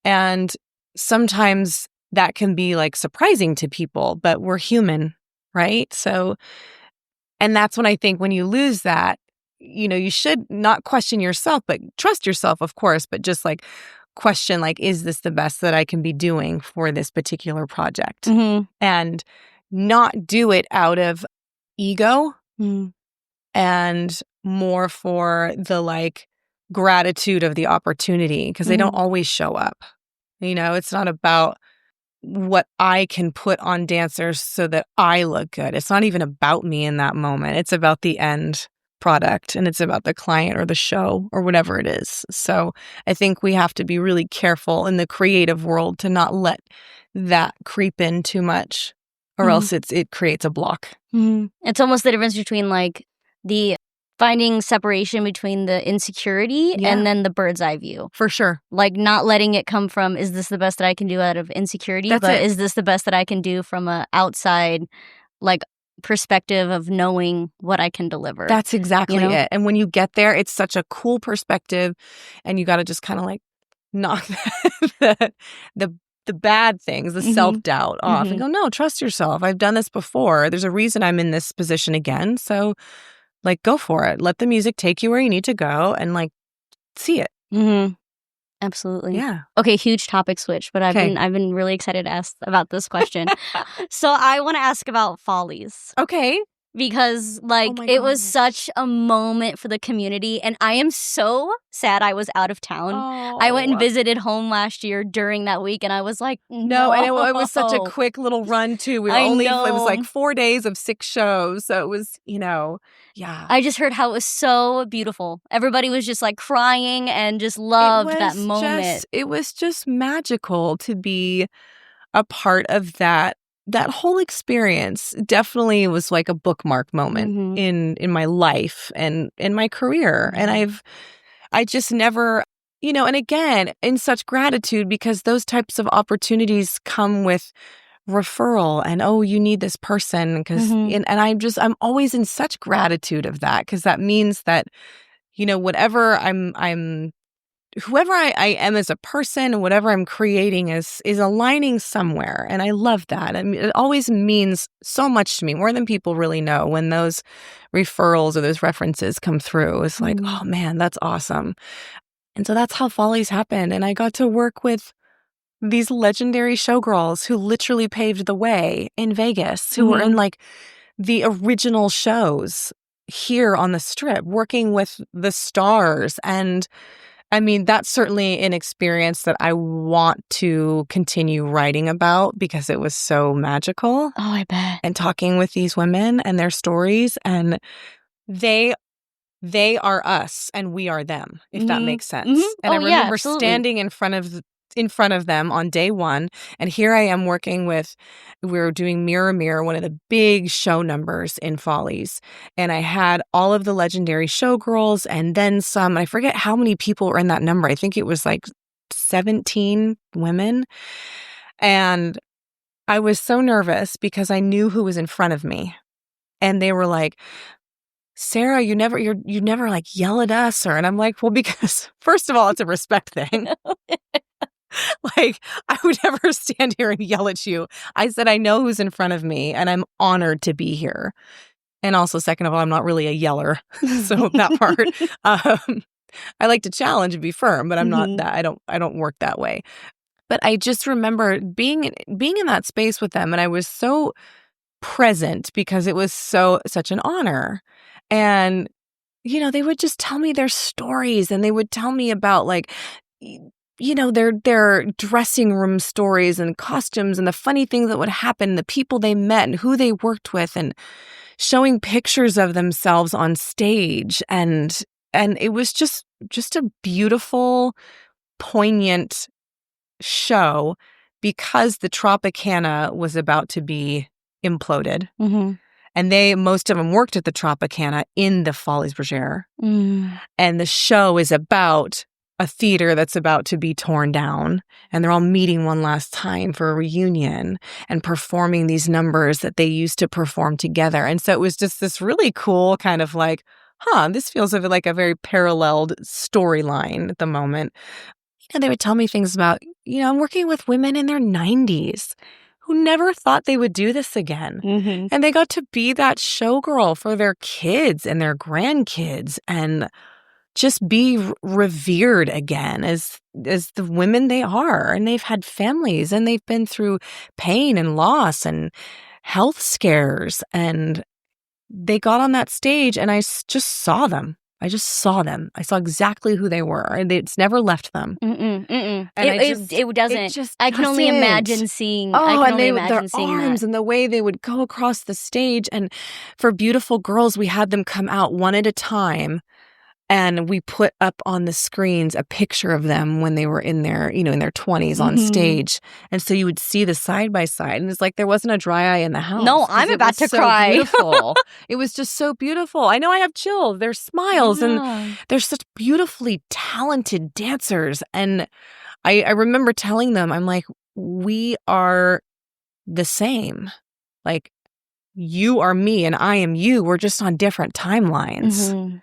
And sometimes that can be like surprising to people, but we're human, right? So, and that's when I think when you lose that, you should not question yourself, but trust yourself, of course, but just like question, like, is this the best that I can be doing for this particular project? Mm-hmm. And not do it out of ego and more for the like gratitude of the opportunity, because they don't always show up. It's not about what I can put on dancers so that I look good. It's not even about me in that moment. It's about the end product, and it's about the client or the show or whatever it is. So I think we have to be really careful in the creative world to not let that creep in too much, or else it creates a block. It's almost the difference between like the finding separation between the insecurity and then the bird's eye view. For sure. Like not letting it come from, is this the best that I can do out of insecurity? Is this the best that I can do from a outside like perspective of knowing what I can deliver? That's exactly it. And when you get there, it's such a cool perspective, and you got to just kind of like knock the bad things, the self-doubt off and go, no, trust yourself. I've done this before. There's a reason I'm in this position again. So like, go for it. Let the music take you where you need to go and like see it. Absolutely. Yeah. Okay, huge topic switch, but I've been really excited to ask about this question. So I want to ask about Follies. Okay. Because it was such a moment for the community, and I am so sad I was out of town. I went and visited home last year during that week, and I was like, no. And it was such a quick little run too. We were it was like 4 days of 6 shows, so it was, yeah. I just heard how it was so beautiful. Everybody was just like crying and just loved that moment. It was just magical to be a part of that. That whole experience definitely was like a bookmark moment in my life and in my career. And I just never, and again, in such gratitude, because those types of opportunities come with referral and, oh, you need this person. And I'm always in such gratitude of that, because that means that, whatever whoever I am as a person and whatever I'm creating is aligning somewhere. And I love that. I mean, it always means so much to me, more than people really know, when those referrals or those references come through. It's like, oh man, that's awesome. And so that's how Follies happened. And I got to work with these legendary showgirls who literally paved the way in Vegas, who were in like the original shows here on the Strip, working with the stars. And I mean, that's certainly an experience that I want to continue writing about, because it was so magical. Oh, I bet. And talking with these women and their stories, and they are us and we are them, if that makes sense. And I remember standing in front of them on day one, and here I am working with, we were doing Mirror Mirror, one of the big show numbers in Follies, and I had all of the legendary showgirls and then some. I forget how many people were in that number. I think it was like 17 women, and I was so nervous because I knew who was in front of me, and they were like, Sarah, you never like yell at us, and I'm like, well, because first of all, it's a respect thing. Like, I would never stand here and yell at you. I said, I know who's in front of me, and I'm honored to be here. And also, second of all, I'm not really a yeller. So that part, I like to challenge and be firm, but I'm not that. I don't work that way. But I just remember being in that space with them, and I was so present because it was such an honor. And, they would just tell me their stories, and they would tell me about like, their dressing room stories and costumes and the funny things that would happen, the people they met and who they worked with, and showing pictures of themselves on stage. And it was just a beautiful, poignant show, because the Tropicana was about to be imploded. And most of them worked at the Tropicana in the Folies Bergère. And the show is about a theater that's about to be torn down, and they're all meeting one last time for a reunion and performing these numbers that they used to perform together. And so it was just this really cool kind of like, this feels like a very paralleled storyline at the moment. They would tell me things about, I'm working with women in their 90s who never thought they would do this again. Mm-hmm. And they got to be that showgirl for their kids and their grandkids and just be revered again as the women they are. And they've had families and they've been through pain and loss and health scares. And they got on that stage and I just saw them. I saw exactly who they were. And it's never left them. And it doesn't. It just I can only imagine seeing. Their seeing arms that. and the way they would go across the stage. And for Beautiful Girls, we had them come out one at a time. And we put up on the screens a picture of them when they were in their 20s on stage. And so you would see the side by side. And it's like there wasn't a dry eye in the house. No, I'm about to cry. Beautiful. It was just so beautiful. I know I have chills. Their smiles and they're such beautifully talented dancers. And I remember telling them, I'm like, we are the same. Like, you are me and I am you. We're just on different timelines. Mm-hmm.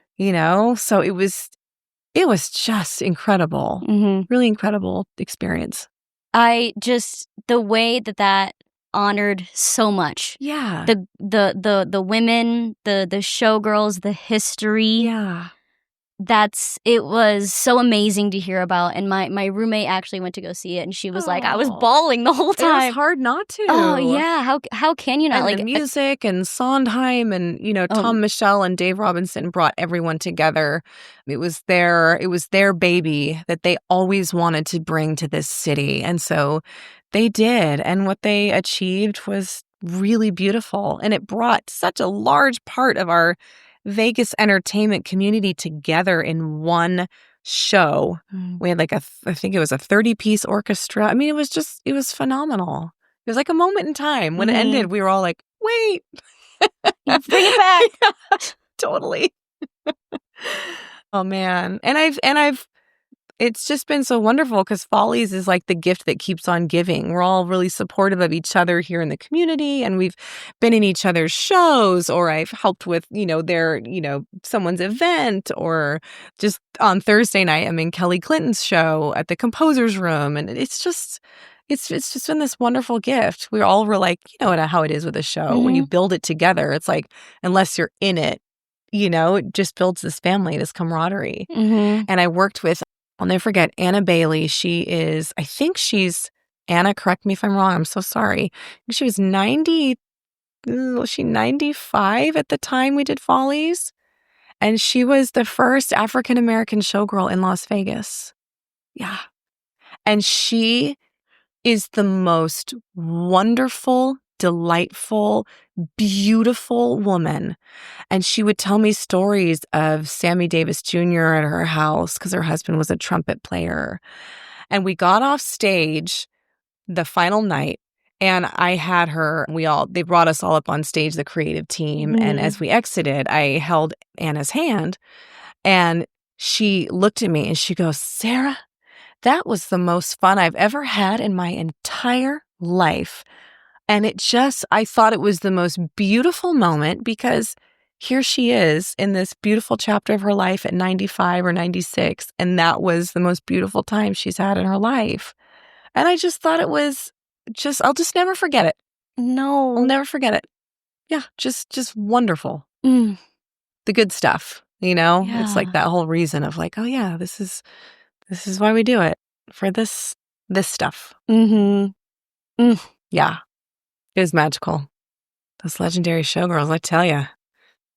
So it was just incredible. Really incredible experience. The way that honored so much. Yeah. The women, the showgirls, the history. Yeah. It was so amazing to hear about. And my roommate actually went to go see it and she was like, I was bawling the whole time. It was hard not to. Oh yeah. How can you not? And the music and Sondheim and, Tom Michelle and Dave Robinson brought everyone together. It was their baby that they always wanted to bring to this city. And so they did. And what they achieved was really beautiful. And it brought such a large part of our Vegas entertainment community together in one show. We had I think it was a 30-piece orchestra. I mean, it was phenomenal. It was like a moment in time. When it ended, we were all like, wait. Bring it back. Yeah, totally. Oh man. And it's just been so wonderful because Follies is like the gift that keeps on giving. We're all really supportive of each other here in the community, and we've been in each other's shows, or I've helped with, their, someone's event, or just on Thursday night, I'm in Kelly Clinton's show at the Composer's Room. And it's just been this wonderful gift. We all were like, how it is with a show. When you build it together, it's like, unless you're in it, it just builds this family, this camaraderie. And I worked with, I'll never forget, Anna Bailey. I think she's, Anna, correct me if I'm wrong, I'm so sorry. She was 95 at the time we did Follies? And she was the first African-American showgirl in Las Vegas. Yeah. And she is the most wonderful, delightful, beautiful woman. And she would tell me stories of Sammy Davis Jr. at her house because her husband was a trumpet player. And we got off stage the final night and I had her, they brought us all up on stage, the creative team. And as we exited, I held Anna's hand and she looked at me and she goes, Sarah, that was the most fun I've ever had in my entire life. And I thought it was the most beautiful moment because here she is in this beautiful chapter of her life at 95 or 96. And that was the most beautiful time she's had in her life. And I just thought it was I'll just never forget it. No. I'll never forget it. Yeah, just wonderful. The good stuff, Yeah. It's like that whole reason of like, oh yeah, this is why we do it, for this stuff. Yeah. It was magical. Those legendary showgirls, I tell you,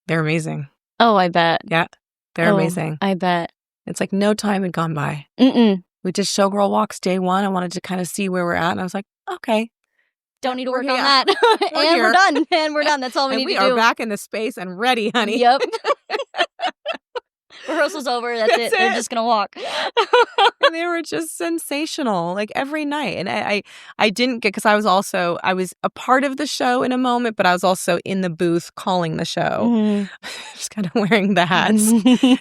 they're amazing. Oh, I bet. Yeah, they're amazing. I bet. It's like no time had gone by. We did showgirl walks day one. I wanted to kind of see where we're at. And I was like, okay. Don't need to work on that. We're done. And we're done. That's all we need to do. We are back in the space and ready, honey. Yep. Rehearsal's over. That's it. They're just going to walk. And they were just sensational, like every night. And I didn't get, because I was a part of the show in a moment, but I was also in the booth calling the show. Just kind of wearing the hats.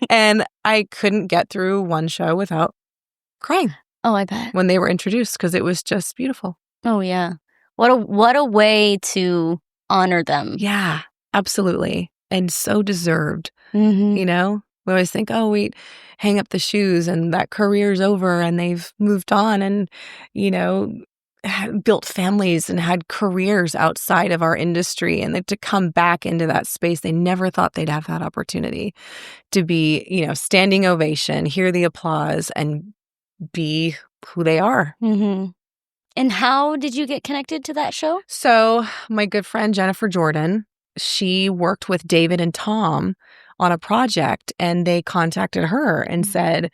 And I couldn't get through one show without crying Oh, I bet. when they were introduced because it was just beautiful. Oh, yeah. What a way to honor them. Yeah, absolutely. And so deserved, Mm-hmm. you know? We always think, oh, we hang up the shoes and that career's over and they've moved on and, you know, built families and had careers outside of our industry. And to come back into that space, they never thought they'd have that opportunity to be, you know, standing ovation, hear the applause, and be who they are. Mm-hmm. And how did you get connected to that show? So my good friend Jennifer Jordan, she worked with David and Tom on a project, and they contacted her and said,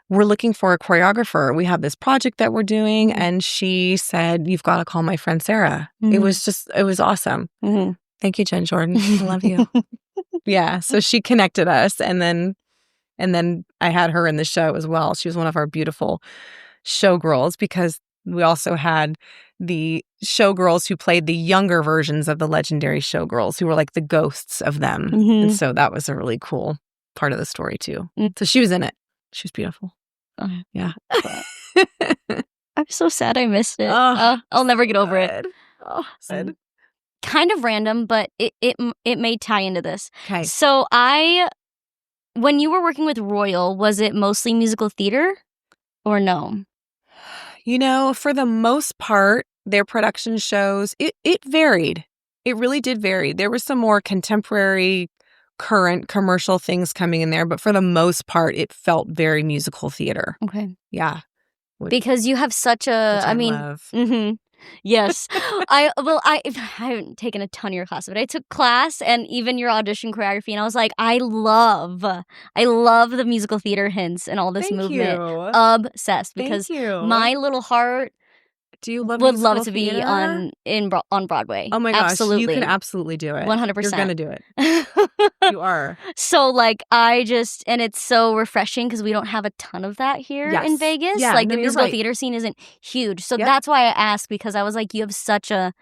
we're looking for a choreographer. We have this project that we're doing. And she said, you've got to call my friend Sarah. It was awesome. Thank you, Jen Jordan. I love you. Yeah. So she connected us, and then I had her in the show as well. She was one of our beautiful showgirls because we also had the showgirls who played the younger versions of the legendary showgirls who were like the ghosts of them. And so that was a really cool part of the story too. So she was in it. She was beautiful. Yeah. I'm so sad I missed it. I'll never get over it. Oh, sad. Kind of random, but it may tie into this. Okay. So when you were working with Royal, was it mostly musical theater or no? You know, for the most part, their production shows, it varied. It really did vary. There were some more contemporary, current commercial things coming in there, but for the most part, it felt very musical theater. Okay. Yeah. Because you have such a, I love. Yes. I haven't taken a ton of your class, but I took class and even your audition choreography, and I was like, I love the musical theater hints and all this Thank movement. you. Obsessed, because Thank you. my little heart would love to be on Broadway. Oh my gosh, absolutely. You can absolutely do it. 100%. You're gonna do it. You are. So like and it's so refreshing because we don't have a ton of that here in Vegas. Yeah, like the musical theater scene isn't huge. So that's why I asked, because I was like, you have such a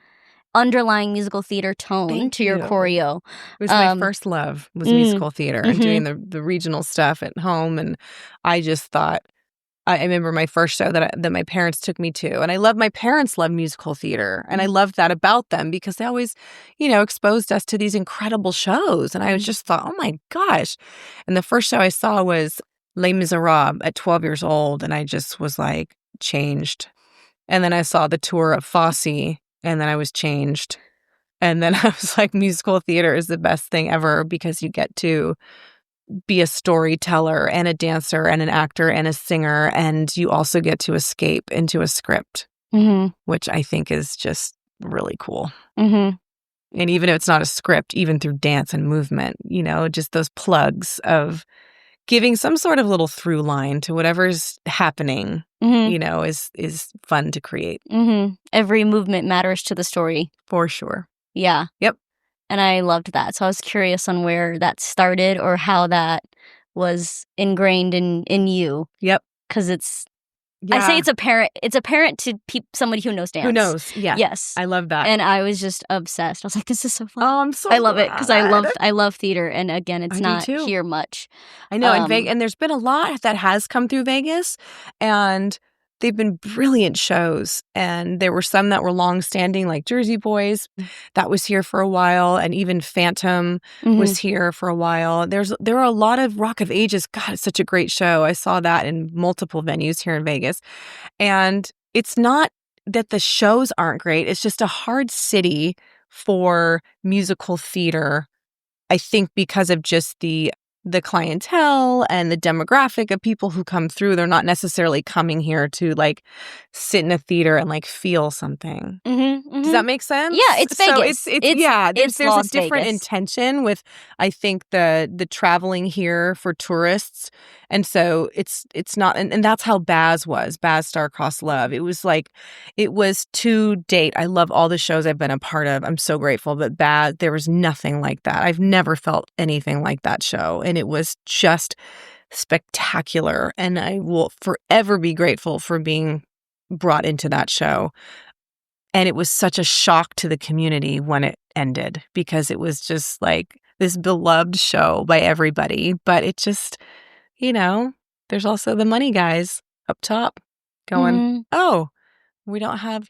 underlying musical theater tone to your choreo. It was my first love was musical theater and doing the regional stuff at home, and I just thought, I remember my first show that my parents took me to, and my parents love musical theater, and I loved that about them because they always, you know, exposed us to these incredible shows, and I just thought, oh my gosh. And the first show I saw was Les Miserables at 12 years old, and I just was like changed. And then I saw the tour of Fosse, and then I was changed. And then I was like, musical theater is the best thing ever because you get to be a storyteller and a dancer and an actor and a singer, and you also get to escape into a script, which I think is just really cool. And even if it's not a script, even through dance and movement, you know, just those plugs of giving some sort of little through line to whatever's happening, you know, is fun to create. Every movement matters to the story. For sure. Yeah. Yep. And I loved that. So I was curious on where that started or how that was ingrained in you. Yep. Because I say it's apparent to somebody who knows dance. Who knows? Yeah. Yes. I love that. And I was just obsessed. I was like, this is so fun. Oh, I'm so I love glad. it because I love theater. And again, it's not here much. I know. And there's been a lot that has come through Vegas, and they've been brilliant shows. And there were some that were long-standing, like Jersey Boys, that was here for a while, and even Phantom was here for a while. There are a lot of Rock of Ages. God, it's such a great show. I saw that in multiple venues here in Vegas. And it's not that the shows aren't great. It's just a hard city for musical theater, I think, because of just the clientele and the demographic of people who come through. They're not necessarily coming here to like sit in a theater and like feel something. Does that make sense? Yeah, it's Vegas. So there's Las a different Vegas. intention with, I think, the traveling here for tourists. And so it's not, and that's how Baz Starcrossed Love. It was to date. I love all the shows I've been a part of. I'm so grateful, but Baz, there was nothing like that. I've never felt anything like that show. And it was just spectacular. And I will forever be grateful for being brought into that show. And it was such a shock to the community when it ended, because it was just like this beloved show by everybody. But it just, you know, there's also the money guys. up top going, Mm-hmm. oh, we don't have,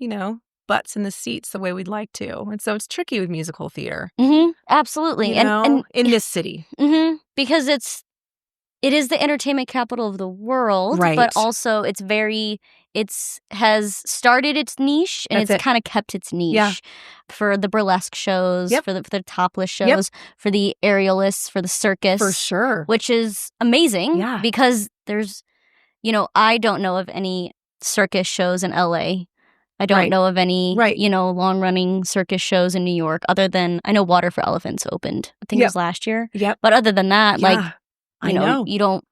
butts in the seats the way we'd like to. And so it's tricky with musical theater. Mm-hmm. Absolutely. And in this city. mm-hmm, because it is the entertainment capital of the world, Right. but also has started its niche, and it's kind of kept its niche for the burlesque shows, for the topless shows, for the aerialists, for the circus. For sure. Which is amazing because there's, I don't know of any circus shows in LA. I don't know of any, long-running circus shows in New York, other than, I know Water for Elephants opened. I think it was last year. Yep. But other than that, I know. You don't.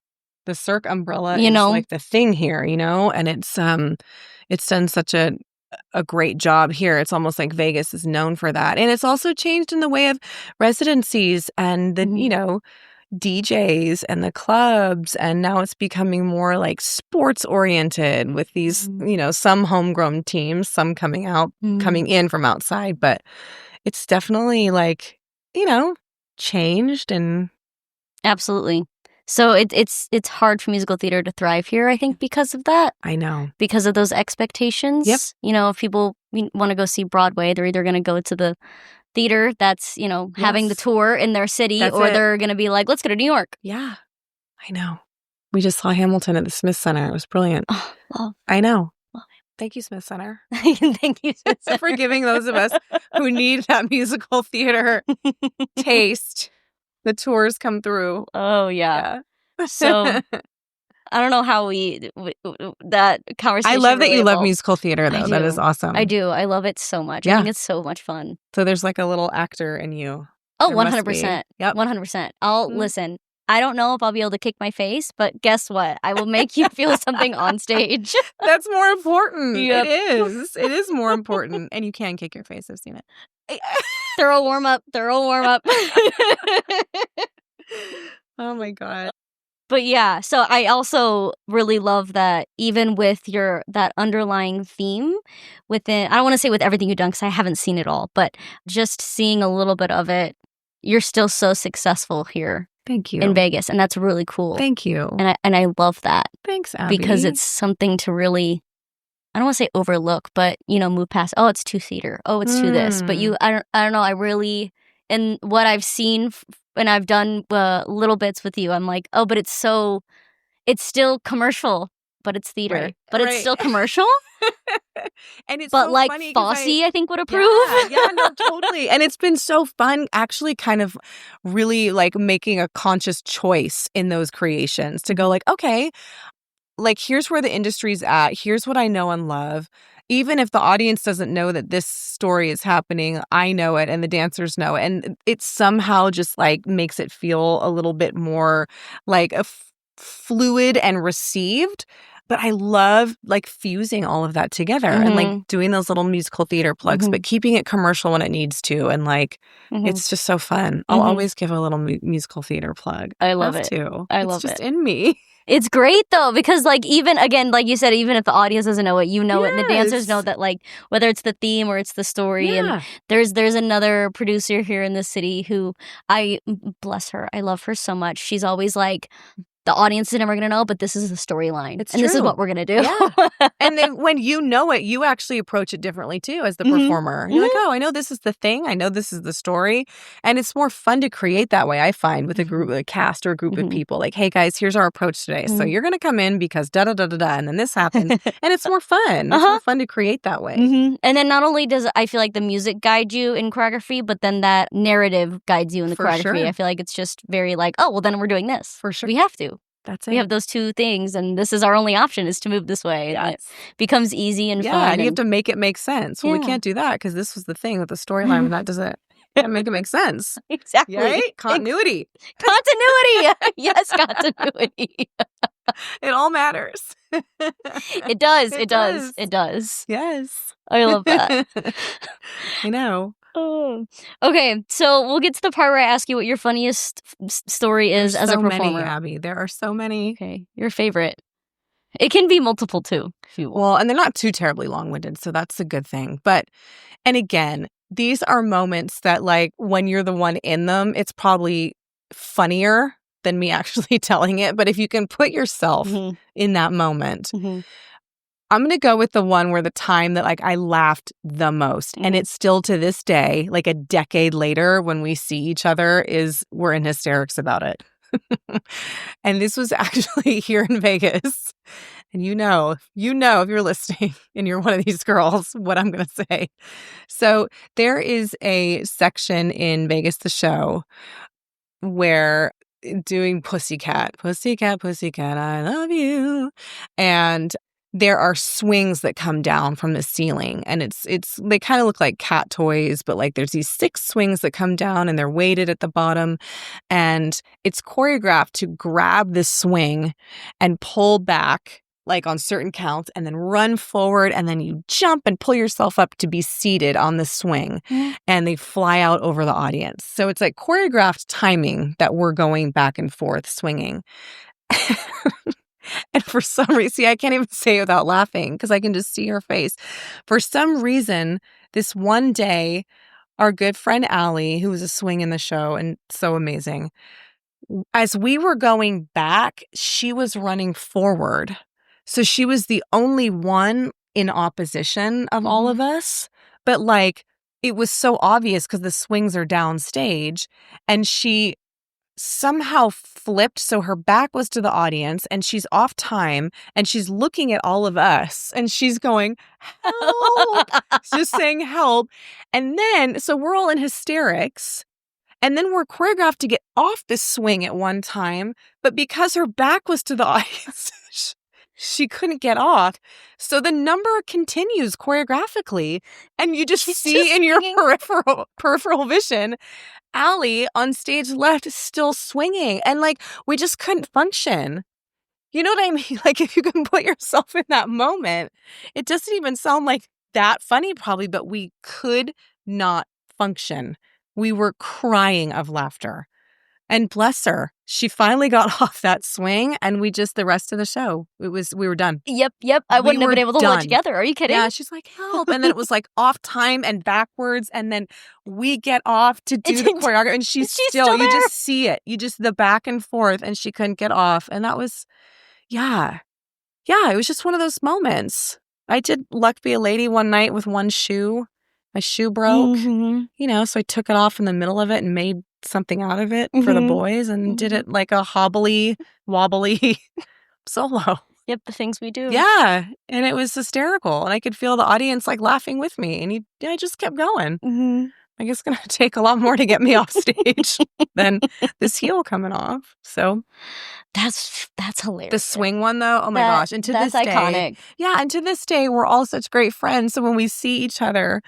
The Cirque umbrella is like the thing here, and it's done such a great job here. It's almost like Vegas is known for that. And it's also changed in the way of residencies and the, DJs and the clubs. And now it's becoming more like sports oriented with these, some homegrown teams, some coming in from outside. But it's definitely like, changed and. Absolutely. So it's hard for musical theater to thrive here, I think, because of that. I know. Because of those expectations. Yep. If people want to go see Broadway, they're either going to go to the theater that's, having the tour in their city, they're going to be like, let's go to New York. Yeah. I know. We just saw Hamilton at the Smith Center. It was brilliant. Oh, love. I know. Love it. Thank you, Smith Center. Thank you, Smith Center. For giving those of us who need that musical theater taste. The tours come through. Oh, yeah. So, I don't know how that conversation. I love that really you evolved. love musical theater, though. That is awesome. I do. I love it so much. I think it's so much fun. So there's like a little actor in you. Oh, 100%. Yep. 100%. Listen. I don't know if I'll be able to kick my face, but guess what? I will make you feel something on stage. That's more important. Yep. It is. It is more important. And you can kick your face. I've seen it. Thorough warm up. Oh my God. But yeah, so I also really love that even with that underlying theme within, I don't want to say with everything you've done because I haven't seen it all, but just seeing a little bit of it, you're still so successful here. Thank you. In Vegas, and that's really cool. Thank you. And I love that. Thanks, Abbie. Because it's something to really, I don't want to say overlook, but move past. Oh, it's two-seater. Oh, it's two this. But I don't know. I really, in what I've seen and I've done little bits with you, I'm like, oh, but it's still commercial, but it's theater, right. but it's still commercial. And it's but so like funny Fosse, I think would approve. Yeah, no, totally. And it's been so fun actually kind of really like making a conscious choice in those creations to go like, okay, like here's where the industry's at. Here's what I know and love. Even if the audience doesn't know that this story is happening, I know it and the dancers know it. And it somehow just like makes it feel a little bit more like fluid and received. But I love like fusing all of that together and like doing those little musical theater plugs, but keeping it commercial when it needs to. And like, it's just so fun. I'll always give a little musical theater plug. I love it. Too. It's just in me. It's great though, because like even again, like you said, even if the audience doesn't know it, you know it, and the dancers know that, like whether it's the theme or it's the story. And there's another producer here in the city who bless her, I love her so much. She's always like, the audience is never going to know, but this is the storyline. And this is what we're going to do. Yeah. And then when you know it, you actually approach it differently too as the performer. You're like, oh, I know this is the thing. I know this is the story. And it's more fun to create that way, I find, with a cast or a group of people. Like, hey, guys, here's our approach today. So you're going to come in because da-da-da-da-da, and then this happens. And it's more fun. It's more fun to create that way. And then not only does I feel like the music guide you in choreography, but then that narrative guides you in the choreography. Sure. I feel like it's just very like, oh, well, then we're doing this. For sure. We have to. That's it. We have those two things, and this is our only option is to move this way. And it becomes easy and fun. Yeah, and you have to make it make sense. Well, we can't do that because this was the thing with the storyline. That doesn't make it make sense. Exactly. Right? Continuity. Continuity. Yes, continuity. It all matters. It does. It does. It does. Yes. I love that. I know. Oh. Okay, so we'll get to the part where I ask you what your funniest story is as a performer. So many, Abbie. There are so many. Okay, your favorite. It can be multiple too. Well, and they're not too terribly long-winded, so that's a good thing. But, and again, these are moments that like when you're the one in them, it's probably funnier than me actually telling it. But if you can put yourself in that moment, I'm going to go with the one where the time that like I laughed the most. And it's still to this day, like a decade later when we see each other, we're in hysterics about it. And this was actually here in Vegas. And you know if you're listening and you're one of these girls, what I'm going to say. So there is a section in Vegas, the show, where doing Pussycat, Pussycat, Pussycat, I love you. And there are swings that come down from the ceiling, and they kind of look like cat toys, but like there's these 6 swings that come down and they're weighted at the bottom, and it's choreographed to grab the swing and pull back like on certain counts and then run forward, and then you jump and pull yourself up to be seated on the swing, and they fly out over the audience. So it's like choreographed timing that we're going back and forth swinging. And for some reason, see, I can't even say it without laughing because I can just see her face. For some reason, this one day, our good friend Allie, who was a swing in the show and so amazing, as we were going back, she was running forward. So she was the only one in opposition of all of us. But like, it was so obvious because the swings are downstage, and she somehow flipped so her back was to the audience and she's off time and she's looking at all of us and she's going, help, just saying help. And then, so we're all in hysterics, and then we're choreographed to get off the swing at one time, but because her back was to the audience, she couldn't get off. So the number continues choreographically, and you just see in your peripheral vision Allie on stage left still swinging, and like we just couldn't function. You know what I mean? Like if you can put yourself in that moment, it doesn't even sound like that funny probably, but we could not function. We were crying of laughter. And bless her, she finally got off that swing, and the rest of the show, we were done. Yep. I wouldn't have been able to hold it together. Are you kidding? Yeah, she's like, help. And then it was like off time and backwards, and then we get off to do the choreography, and she's still you just see it. You just, the back and forth, and she couldn't get off. And that was, yeah, it was just one of those moments. I did Luck Be a Lady one night with one shoe. My shoe broke, so I took it off in the middle of it and made something out of it for the boys and did it like a wobbly solo. Yep, the things we do. Yeah, and it was hysterical, and I could feel the audience like laughing with me, and I just kept going. I guess it's gonna take a lot more to get me off stage than this heel coming off. So that's hilarious. The swing one though, oh my gosh! And to this day, iconic. Yeah, and to this day, we're all such great friends. So when we see each other,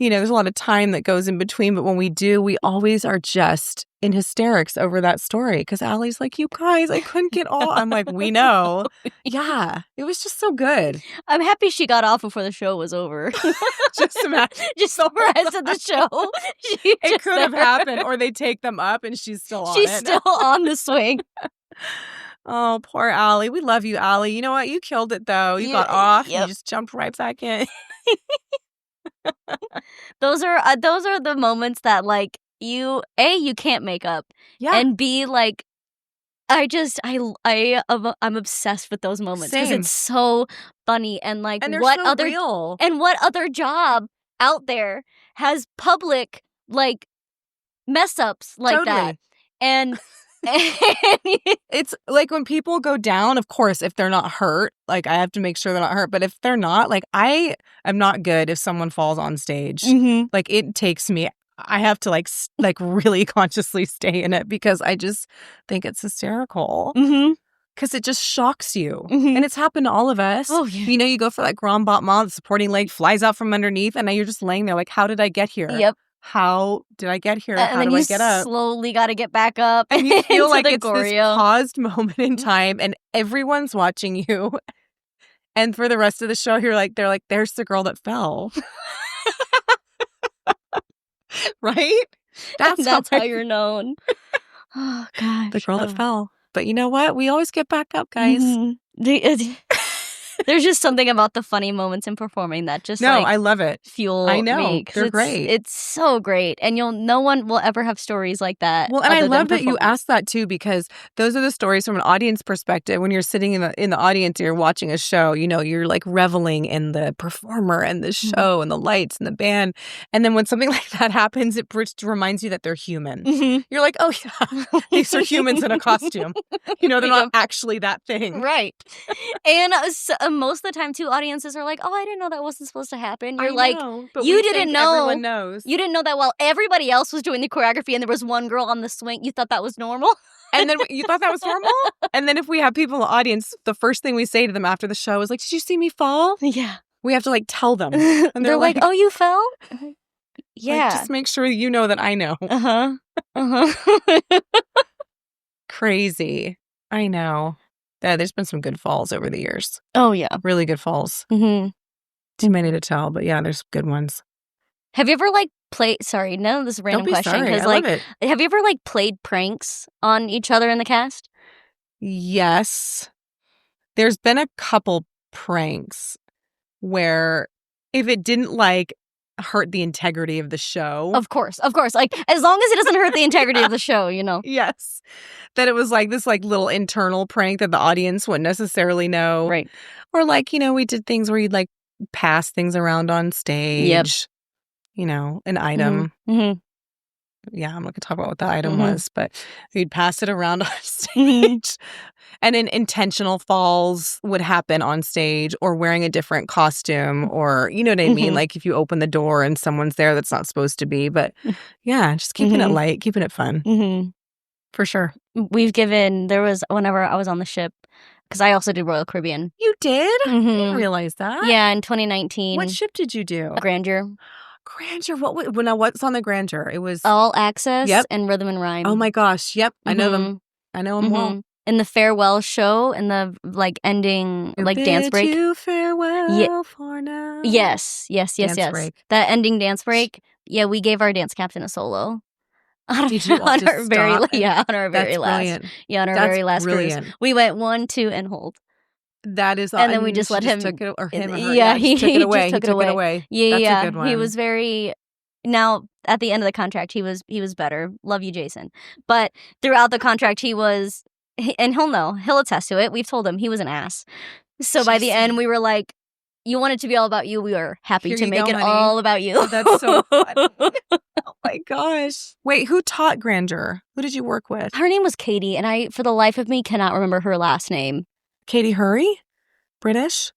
there's a lot of time that goes in between, but when we do, we always are just in hysterics over that story. Because Allie's like, you guys, I couldn't get off. I'm like, we know. Yeah, it was just so good. I'm happy she got off before the show was over. Just imagine. Just the rest of the show. It could have happened, or they take them up and she's still on She's still on the swing. Oh, poor Allie. We love you, Allie. You know what? You killed it, though. You got off. Yep. You just jumped right back in. Those are the moments that like you can't make up, and B, like I'm obsessed with those moments because it's so funny, and like and what so other real. And what other job out there has public like mess ups like that, and it's like when people go down, of course, if they're not hurt, like I have to make sure they're not hurt. But if they're not, like I am not good if someone falls on stage. Like it takes me, I have to like really consciously stay in it because I just think it's hysterical. Because it just shocks you. And it's happened to all of us. Oh, yeah. You go for like grand battement, the supporting leg flies out from underneath, and now you're just laying there like, how did I get here? Yep. How did I get here? How do I get up? Slowly got to get back up. And you feel like it's choreo. This paused moment in time, and everyone's watching you. And for the rest of the show, they're like, there's the girl that fell. Right? That's how you're known. Oh, gosh. The girl that fell. But you know what? We always get back up, guys. There's just something about the funny moments in performing that just I love it. Fuel I know. me. They're great. It's so great. And no one will ever have stories like that. Well, and I love that you asked that too, because those are the stories from an audience perspective. When you're sitting in the audience and you're watching a show, you're like reveling in the performer and the show and the lights and the band. And then when something like that happens, it reminds you that they're human. You're like, oh yeah, these are humans in a costume. They're not actually that thing. Right. And most of the time too, audiences are like, oh, I didn't know that wasn't supposed to happen. You're like, you didn't know. Everyone knows. You didn't know that while everybody else was doing the choreography and there was one girl on the swing, you thought that was normal? And then you thought that was normal? And then if we have people in the audience, the first thing we say to them after the show is like, did you see me fall? Yeah. We have to like tell them. And they're like, oh, you fell? Yeah. Like, just make sure you know that I know. Crazy. I know. Yeah, there's been some good falls over the years. Oh, yeah. Really good falls. Mm-hmm. Too many to tell, but yeah, there's good ones. Have you ever played? Sorry, no, this is a random question. Sorry. I love it. Have you ever played pranks on each other in the cast? Yes. There's been a couple pranks where if it didn't hurt the integrity of the show. Of course. Like, as long as it doesn't hurt the integrity of the show, Yes. That it was this little internal prank that the audience wouldn't necessarily know. Right. Or we did things where you'd pass things around on stage. Yep. An item. Mm-hmm. Yeah, I'm not going to talk about what the item was, but we'd pass it around on stage. And then intentional falls would happen on stage, or wearing a different costume, or, you know what I mean? Like if you open the door and someone's there that's not supposed to be. But yeah, just keeping it light, keeping it fun. Mm-hmm. For sure. There was, whenever I was on the ship, because I also did Royal Caribbean. You did? I didn't realize that. Yeah, in 2019. What ship did you do? Grandeur. What's on the Grandeur? It was All Access and Rhythm and Rhyme. Oh my gosh. Yep. I know them. I know them well. In the farewell show, in the ending dance break. You farewell for now. Yes. Dance break. That ending dance break. Yeah, we gave our dance captain a solo. Did you all just stop? On our very last. Yeah, on our very last cruise. We went 1, 2, and hold. That is, and then we just let him. Took it, or him or her. Yeah, he took it away. He took it away. Yeah, That's a good one. He was very. Now at the end of the contract, he was better. Love you, Jason. But throughout the contract, he was, and he'll attest to it. We've told him he was an ass. So by the end, we were like, you want it to be all about you. We are happy to make it all about you. Oh, that's so funny. Oh my gosh. Wait, who taught Grandeur? Who did you work with? Her name was Katie, and I, for the life of me, cannot remember her last name. Katie Hurry? British?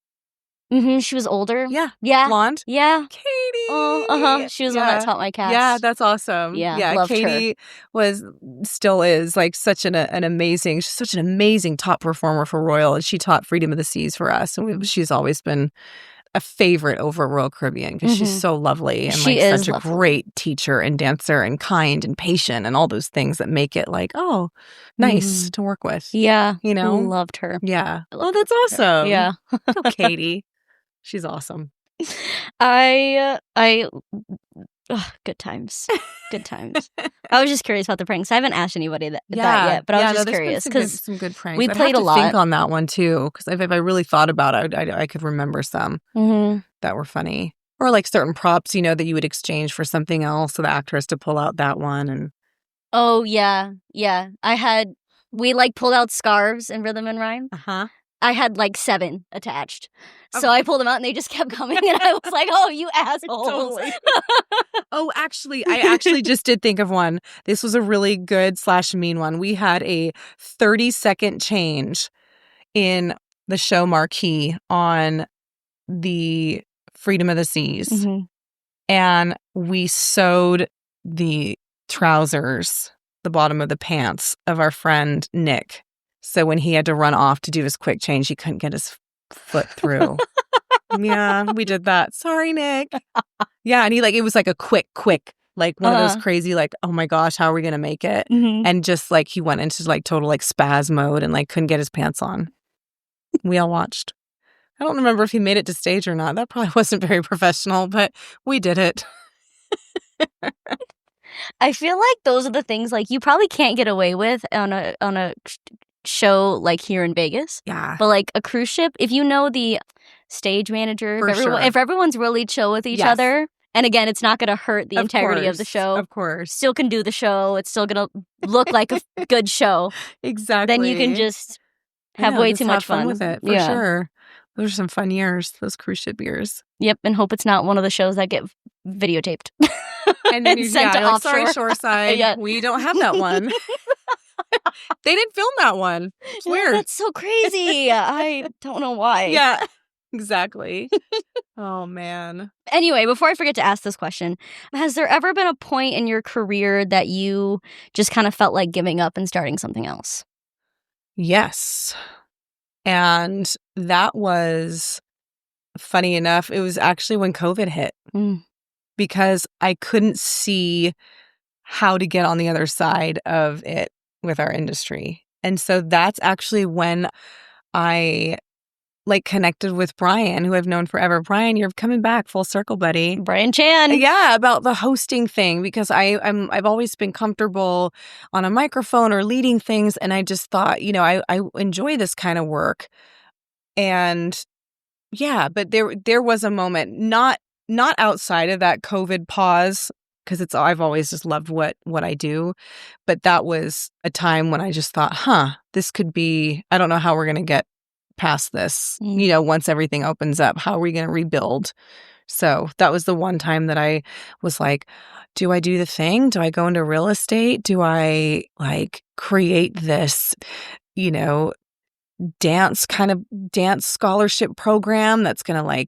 Mm-hmm. She was older. Yeah. Blonde. Yeah. Katie. She was the one that taught my cast. Yeah, that's awesome. Yeah. Loved Katie her. still is such an amazing, she's such an amazing top performer for Royal, and she taught Freedom of the Seas for us, and she's always been a favorite over at Royal Caribbean because she's so lovely and she is such a great teacher and dancer and kind and patient and all those things that make it nice to work with. Yeah. Loved her. Yeah. Oh, that's awesome. Yeah. Oh, Katie. She's awesome. Good times. I was just curious about the pranks. I haven't asked anybody that yet, but I was just curious because some good pranks. We played a lot. Think on that one too, because if I really thought about it, I could remember some that were funny, or certain props, that you would exchange for something else, so the actor has to pull out that one. And oh yeah. We pulled out scarves in Rhythm and Rhyme. I had 7 attached. So I pulled them out and they just kept coming and I was like, oh, you assholes. Totally. I actually just did think of one. This was a really good / mean one. We had a 30-second change in the show marquee on the Freedom of the Seas. And we sewed the trousers, the bottom of the pants of our friend Nick. So when he had to run off to do his quick change, he couldn't get his foot through. Yeah, we did that. Sorry, Nick. Yeah, and he it was a quick, one of those crazy, oh my gosh, how are we going to make it? And just he went into total spaz mode and couldn't get his pants on. We all watched. I don't remember if he made it to stage or not. That probably wasn't very professional, but we did it. I feel like those are the things you probably can't get away with on a show like here in Vegas. Yeah. But like a cruise ship, if you know the stage manager, if everyone's really chill with each other, and again, it's not going to hurt the integrity of the show. Of course. Still can do the show. It's still going to look like a good show. Exactly. Then you can just have way too much fun with it. For sure. Those are some fun years, those cruise ship years. Yep, and hope it's not one of the shows that get videotaped. And then sent to offshore. Sorry, Shoreside. We don't have that one. They didn't film that one. It's weird. That's so crazy. I don't know why. Yeah, exactly. Oh, man. Anyway, before I forget to ask this question, has there ever been a point in your career that you just kind of felt like giving up and starting something else? Yes. And that was, funny enough, it was actually when COVID hit. Because I couldn't see how to get on the other side of it with our industry. And so that's actually when I connected with Brian, who I've known forever. Brian, you're coming back full circle, buddy. Brian Chan. Yeah, about the hosting thing, because I've always been comfortable on a microphone or leading things, and I just thought, I enjoy this kind of work. And yeah, but there was a moment, not outside of that COVID pause, because I've always just loved what I do. But that was a time when I just thought, this could be, I don't know how we're going to get past this, once everything opens up, how are we going to rebuild? So that was the one time that I was like, do I do the thing? Do I go into real estate? Do I create this, dance scholarship program that's going to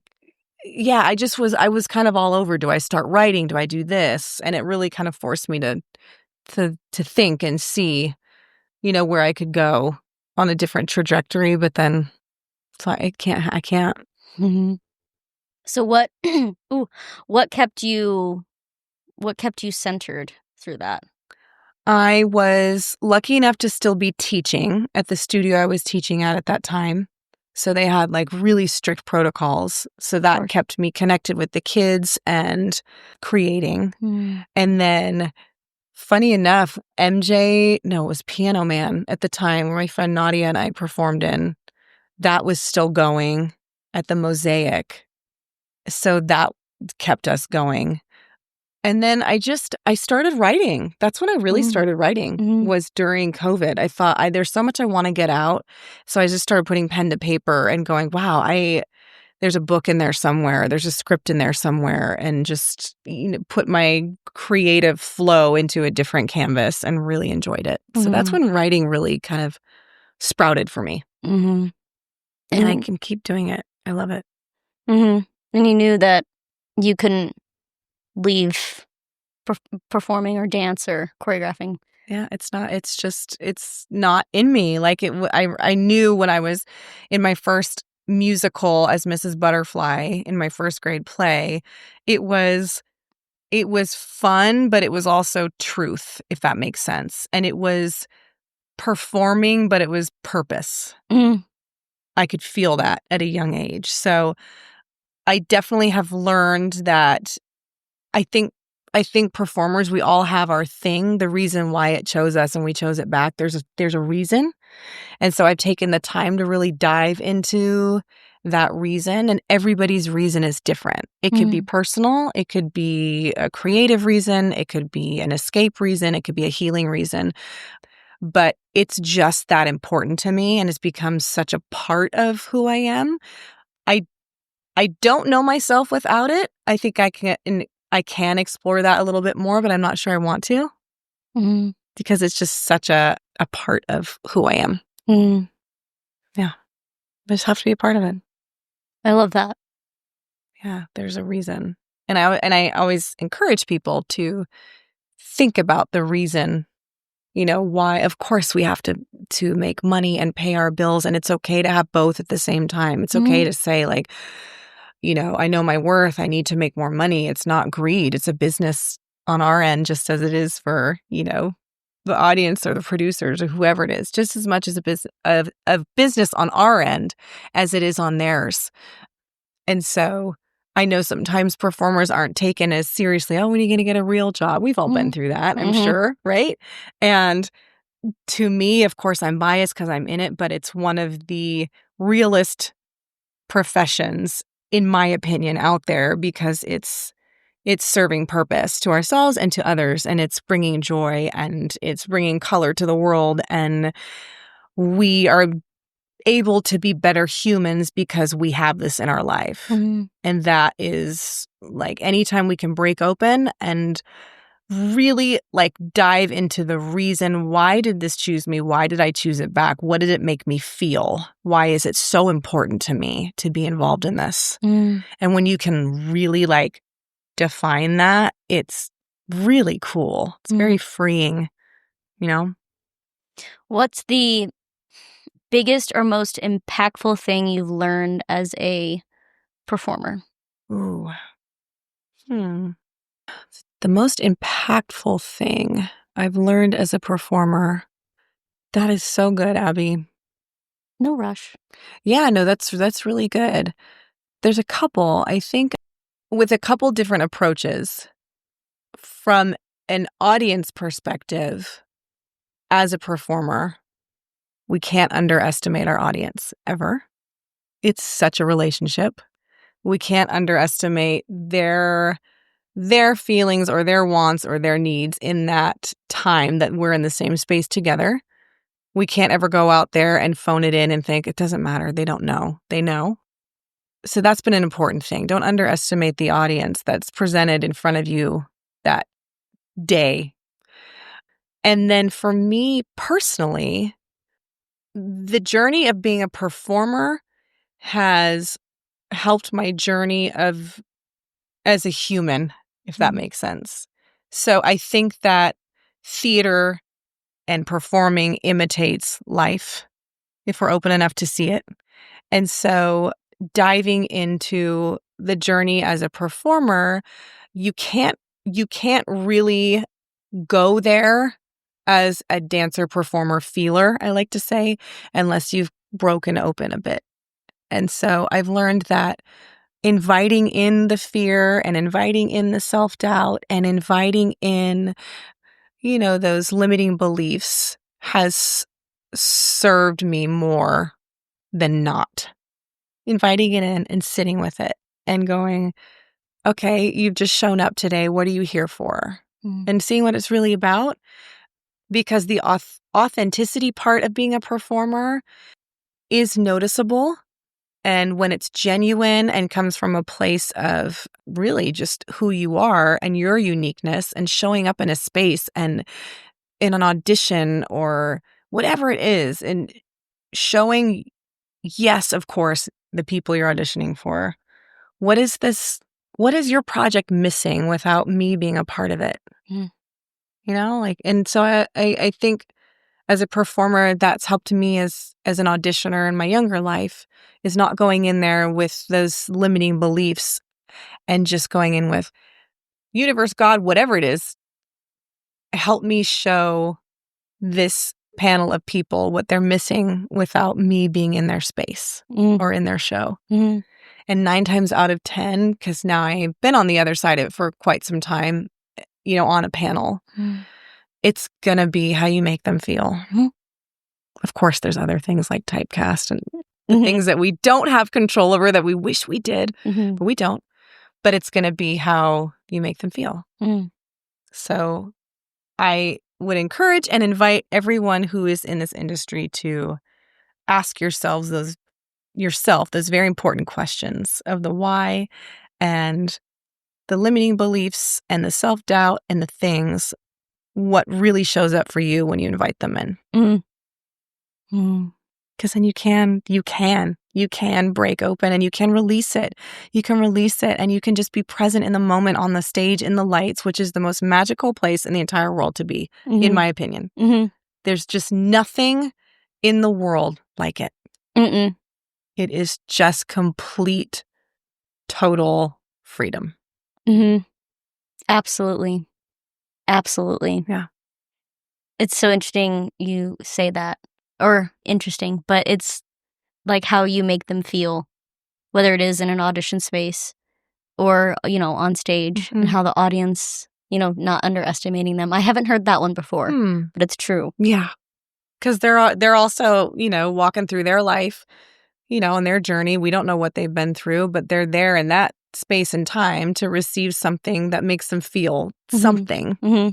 I was kind of all over. Do I start writing? Do I do this? And it really kind of forced me to think and see, where I could go on a different trajectory. But then I can't. Mm-hmm. So what kept you centered through that? I was lucky enough to still be teaching at the studio I was teaching at that time. So they had really strict protocols. So that kept me connected with the kids and creating. And then, funny enough, it was Piano Man at the time, where my friend Nadia and I performed in. That was still going at the Mosaic. So that kept us going. And then I started writing. That's when I really started writing, was during COVID. I thought, there's so much I want to get out. So I just started putting pen to paper and going, wow, there's a book in there somewhere. There's a script in there somewhere. And just put my creative flow into a different canvas and really enjoyed it. So that's when writing really kind of sprouted for me. And I can keep doing it. I love it. And you knew that you couldn't leave performing or dance or choreographing. Yeah, it's not in me. I knew when I was in my first musical as Mrs. Butterfly in my first grade play, it was fun, but it was also truth, if that makes sense. And it was performing, but it was purpose. I could feel that at a young age. So I definitely have learned that I think performers, we all have our thing, the reason why it chose us and we chose it back. There's a reason. And so I've taken the time to really dive into that reason, and everybody's reason is different. It could be personal, it could be a creative reason, it could be an escape reason, it could be a healing reason. But it's just that important to me, and it's become such a part of who I am. I don't know myself without it. I think I can explore that a little bit more, but I'm not sure I want to, because it's just such a part of who I am. Yeah. I just have to be a part of it. I love that. Yeah, there's a reason. And I always encourage people to think about the reason, why. Of course we have to make money and pay our bills, and it's okay to have both at the same time. It's okay to say I know my worth. I need to make more money. It's not greed. It's a business on our end, just as it is for, the audience or the producers or whoever it is, just as much as a business on our end as it is on theirs. And so I know sometimes performers aren't taken as seriously. Oh, when are you going to get a real job? We've all been through that, I'm sure, right? And to me, of course, I'm biased because I'm in it, but it's one of the realest professions, in my opinion, out there because it's serving purpose to ourselves and to others, and it's bringing joy and it's bringing color to the world, and we are able to be better humans because we have this in our life. Mm-hmm. And that is like anytime we can break open and really like dive into the reason, why did this choose me? Why did I choose it back? What did it make me feel? Why is it so important to me to be involved in this? Mm. And when you can really like define that, it's really cool. It's very freeing, you know? What's the biggest or most impactful thing you've learned as a performer? Ooh. The most impactful thing I've learned as a performer. That is so good, Abbie. No rush. Yeah, no, that's really good. There's a couple, I think, with a couple different approaches. From an audience perspective, as a performer, we can't underestimate our audience ever. It's such a relationship. We can't underestimate their feelings or their wants or their needs in that time that we're in the same space together. We can't ever go out there and phone it in and think it doesn't matter. They don't know. They know. So that's been an important thing. Don't underestimate the audience that's presented in front of you that day. And then for me personally, the journey of being a performer has helped my journey of as a human, if that makes sense. So I think that theater and performing imitates life if we're open enough to see it. And so diving into the journey as a performer, you can't really go there as a dancer, performer, feeler, I like to say, unless you've broken open a bit. And so I've learned that inviting in the fear and inviting in the self-doubt and inviting in, those limiting beliefs has served me more than not. Inviting it in and sitting with it and going, okay, you've just shown up today. What are you here for? And seeing what it's really about. Because the authenticity part of being a performer is noticeable. And when it's genuine and comes from a place of really just who you are and your uniqueness and showing up in a space and in an audition or whatever it is, and showing, yes, of course, the people you're auditioning for. What is your project missing without me being a part of it? And so I think as a performer, that's helped me as an auditioner in my younger life, is not going in there with those limiting beliefs and just going in with universe, God, whatever it is, help me show this panel of people what they're missing without me being in their space or in their show. And 9 times out of 10, because now I've been on the other side of it for quite some time, on a panel, it's going to be how you make them feel. Of course, there's other things like typecast and the things that we don't have control over that we wish we did, but we don't. But it's going to be how you make them feel. So I would encourage and invite everyone who is in this industry to ask yourselves those very important questions of the why and the limiting beliefs and the self-doubt and the things, what really shows up for you when you invite them in. Because then you can break open and you can release it. You can release it and you can just be present in the moment on the stage in the lights, which is the most magical place in the entire world to be, in my opinion. There's just nothing in the world like it. It is just complete, total freedom. Absolutely. Absolutely. Yeah. It's so interesting you say that. Or interesting, but it's like how you make them feel, whether it is in an audition space or, on stage, and how the audience, not underestimating them. I haven't heard that one before, but it's true. Yeah. because they're also, walking through their life, on their journey. We don't know what they've been through, but they're there in that space and time to receive something that makes them feel something. Mm-hmm.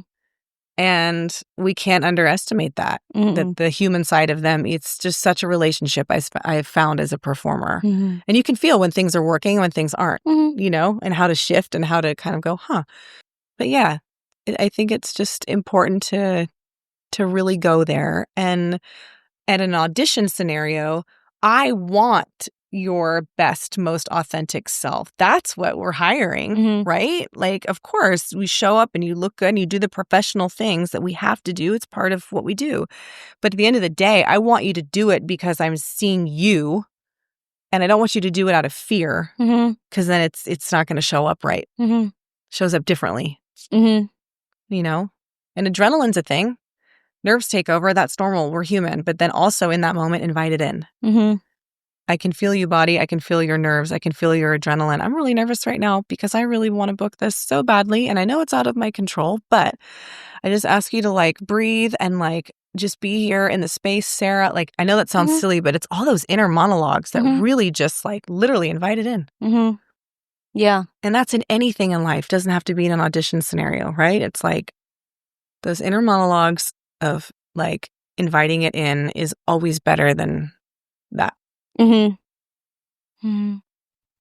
And we can't underestimate that the human side of them. It's just such a relationship I've found as a performer. Mm-hmm. And you can feel when things are working and when things aren't, Mm-hmm. and how to shift and how to kind of go, huh. But yeah, I think it's just important to really go there. And at an audition scenario, I want your best, most authentic self. That's what we're hiring, right? Like, of course, we show up and you look good and you do the professional things that we have to do. It's part of what we do. But at the end of the day, I want you to do it because I'm seeing you, and I don't want you to do it out of fear, because then it's not going to show up right. Shows up differently, and adrenaline's a thing. Nerves take over. That's normal. We're human. But then also in that moment, invite it in. I can feel you, body. I can feel your nerves. I can feel your adrenaline. I'm really nervous right now because I really want to book this so badly. And I know it's out of my control, but I just ask you to breathe and just be here in the space, Sarah. I know that sounds silly, but it's all those inner monologues that really just literally invite it in. Yeah. And that's in anything in life. Doesn't have to be in an audition scenario, right? It's those inner monologues of inviting it in is always better than that. I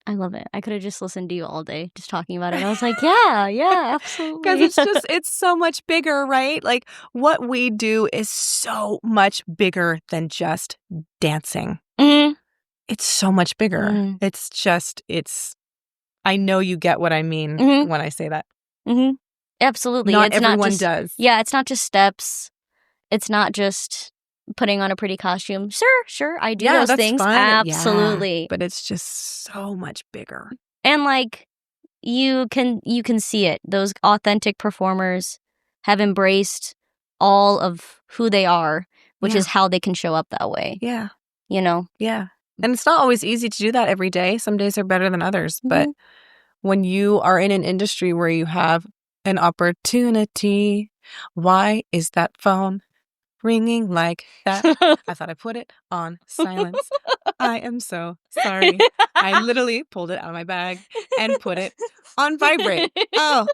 love it. I could have just listened to you all day just talking about it. I was like, yeah, absolutely. Because it's so much bigger, right? What we do is so much bigger than just dancing. It's so much bigger. I know you get what I mean when I say that. Absolutely. Not everyone does. Yeah, it's not just steps. It's not just putting on a pretty costume. Sure, I do those things. Fun. Absolutely. Yeah, but it's just so much bigger. And you can see it. Those authentic performers have embraced all of who they are, which is how they can show up that way. Yeah. Yeah. And it's not always easy to do that every day. Some days are better than others. But when you are in an industry where you have an opportunity, why is that phone ringing like that? I thought I put it on silence. I am so sorry. I literally pulled it out of my bag and put it on vibrate. Oh.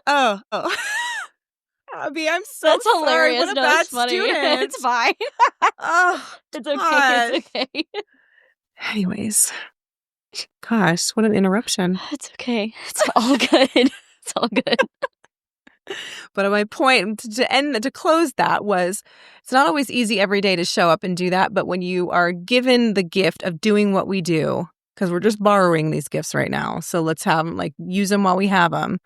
Abbie, I'm so That's sorry. hilarious. What a bad funny. student. It's fine. It's okay. God. It's okay. Anyways, gosh, what an interruption. It's okay. It's all good. It's all good. But my point to close that was, it's not always easy every day to show up and do that. But when you are given the gift of doing what we do, because we're just borrowing these gifts right now, so let's have them, use them while we have them.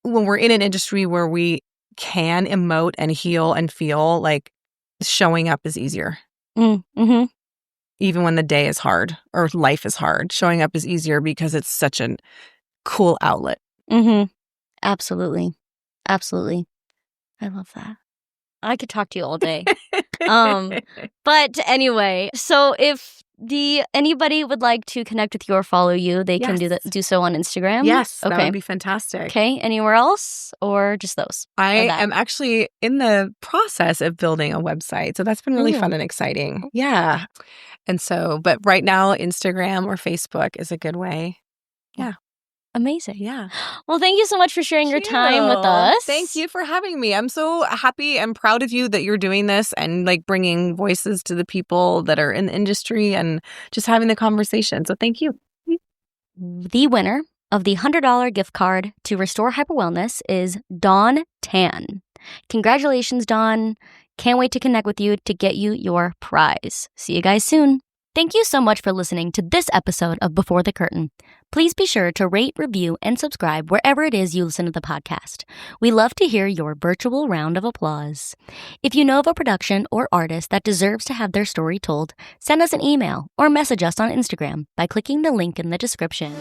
When we're in an industry where we can emote and heal and feel, showing up is easier. Even when the day is hard or life is hard, showing up is easier because it's such a cool outlet. Absolutely. I love that. I could talk to you all day. But anyway, so if anybody would like to connect with you or follow you, they can do so on Instagram. Yes, that would be fantastic. Okay, anywhere else or just those? I am actually in the process of building a website, so that's been really fun and exciting. Yeah, and so, but right now, Instagram or Facebook is a good way. Yeah. Amazing. Yeah. Well, thank you so much for sharing your time with us. Thank you for having me. I'm so happy and proud of you that you're doing this and bringing voices to the people that are in the industry and just having the conversation. So thank you. The winner of the $100 gift card to Restore Hyper Wellness is Dawn Tan. Congratulations, Dawn. Can't wait to connect with you to get you your prize. See you guys soon. Thank you so much for listening to this episode of Before the Curtain. Please be sure to rate, review, and subscribe wherever it is you listen to the podcast. We love to hear your virtual round of applause. If you know of a production or artist that deserves to have their story told, send us an email or message us on Instagram by clicking the link in the description.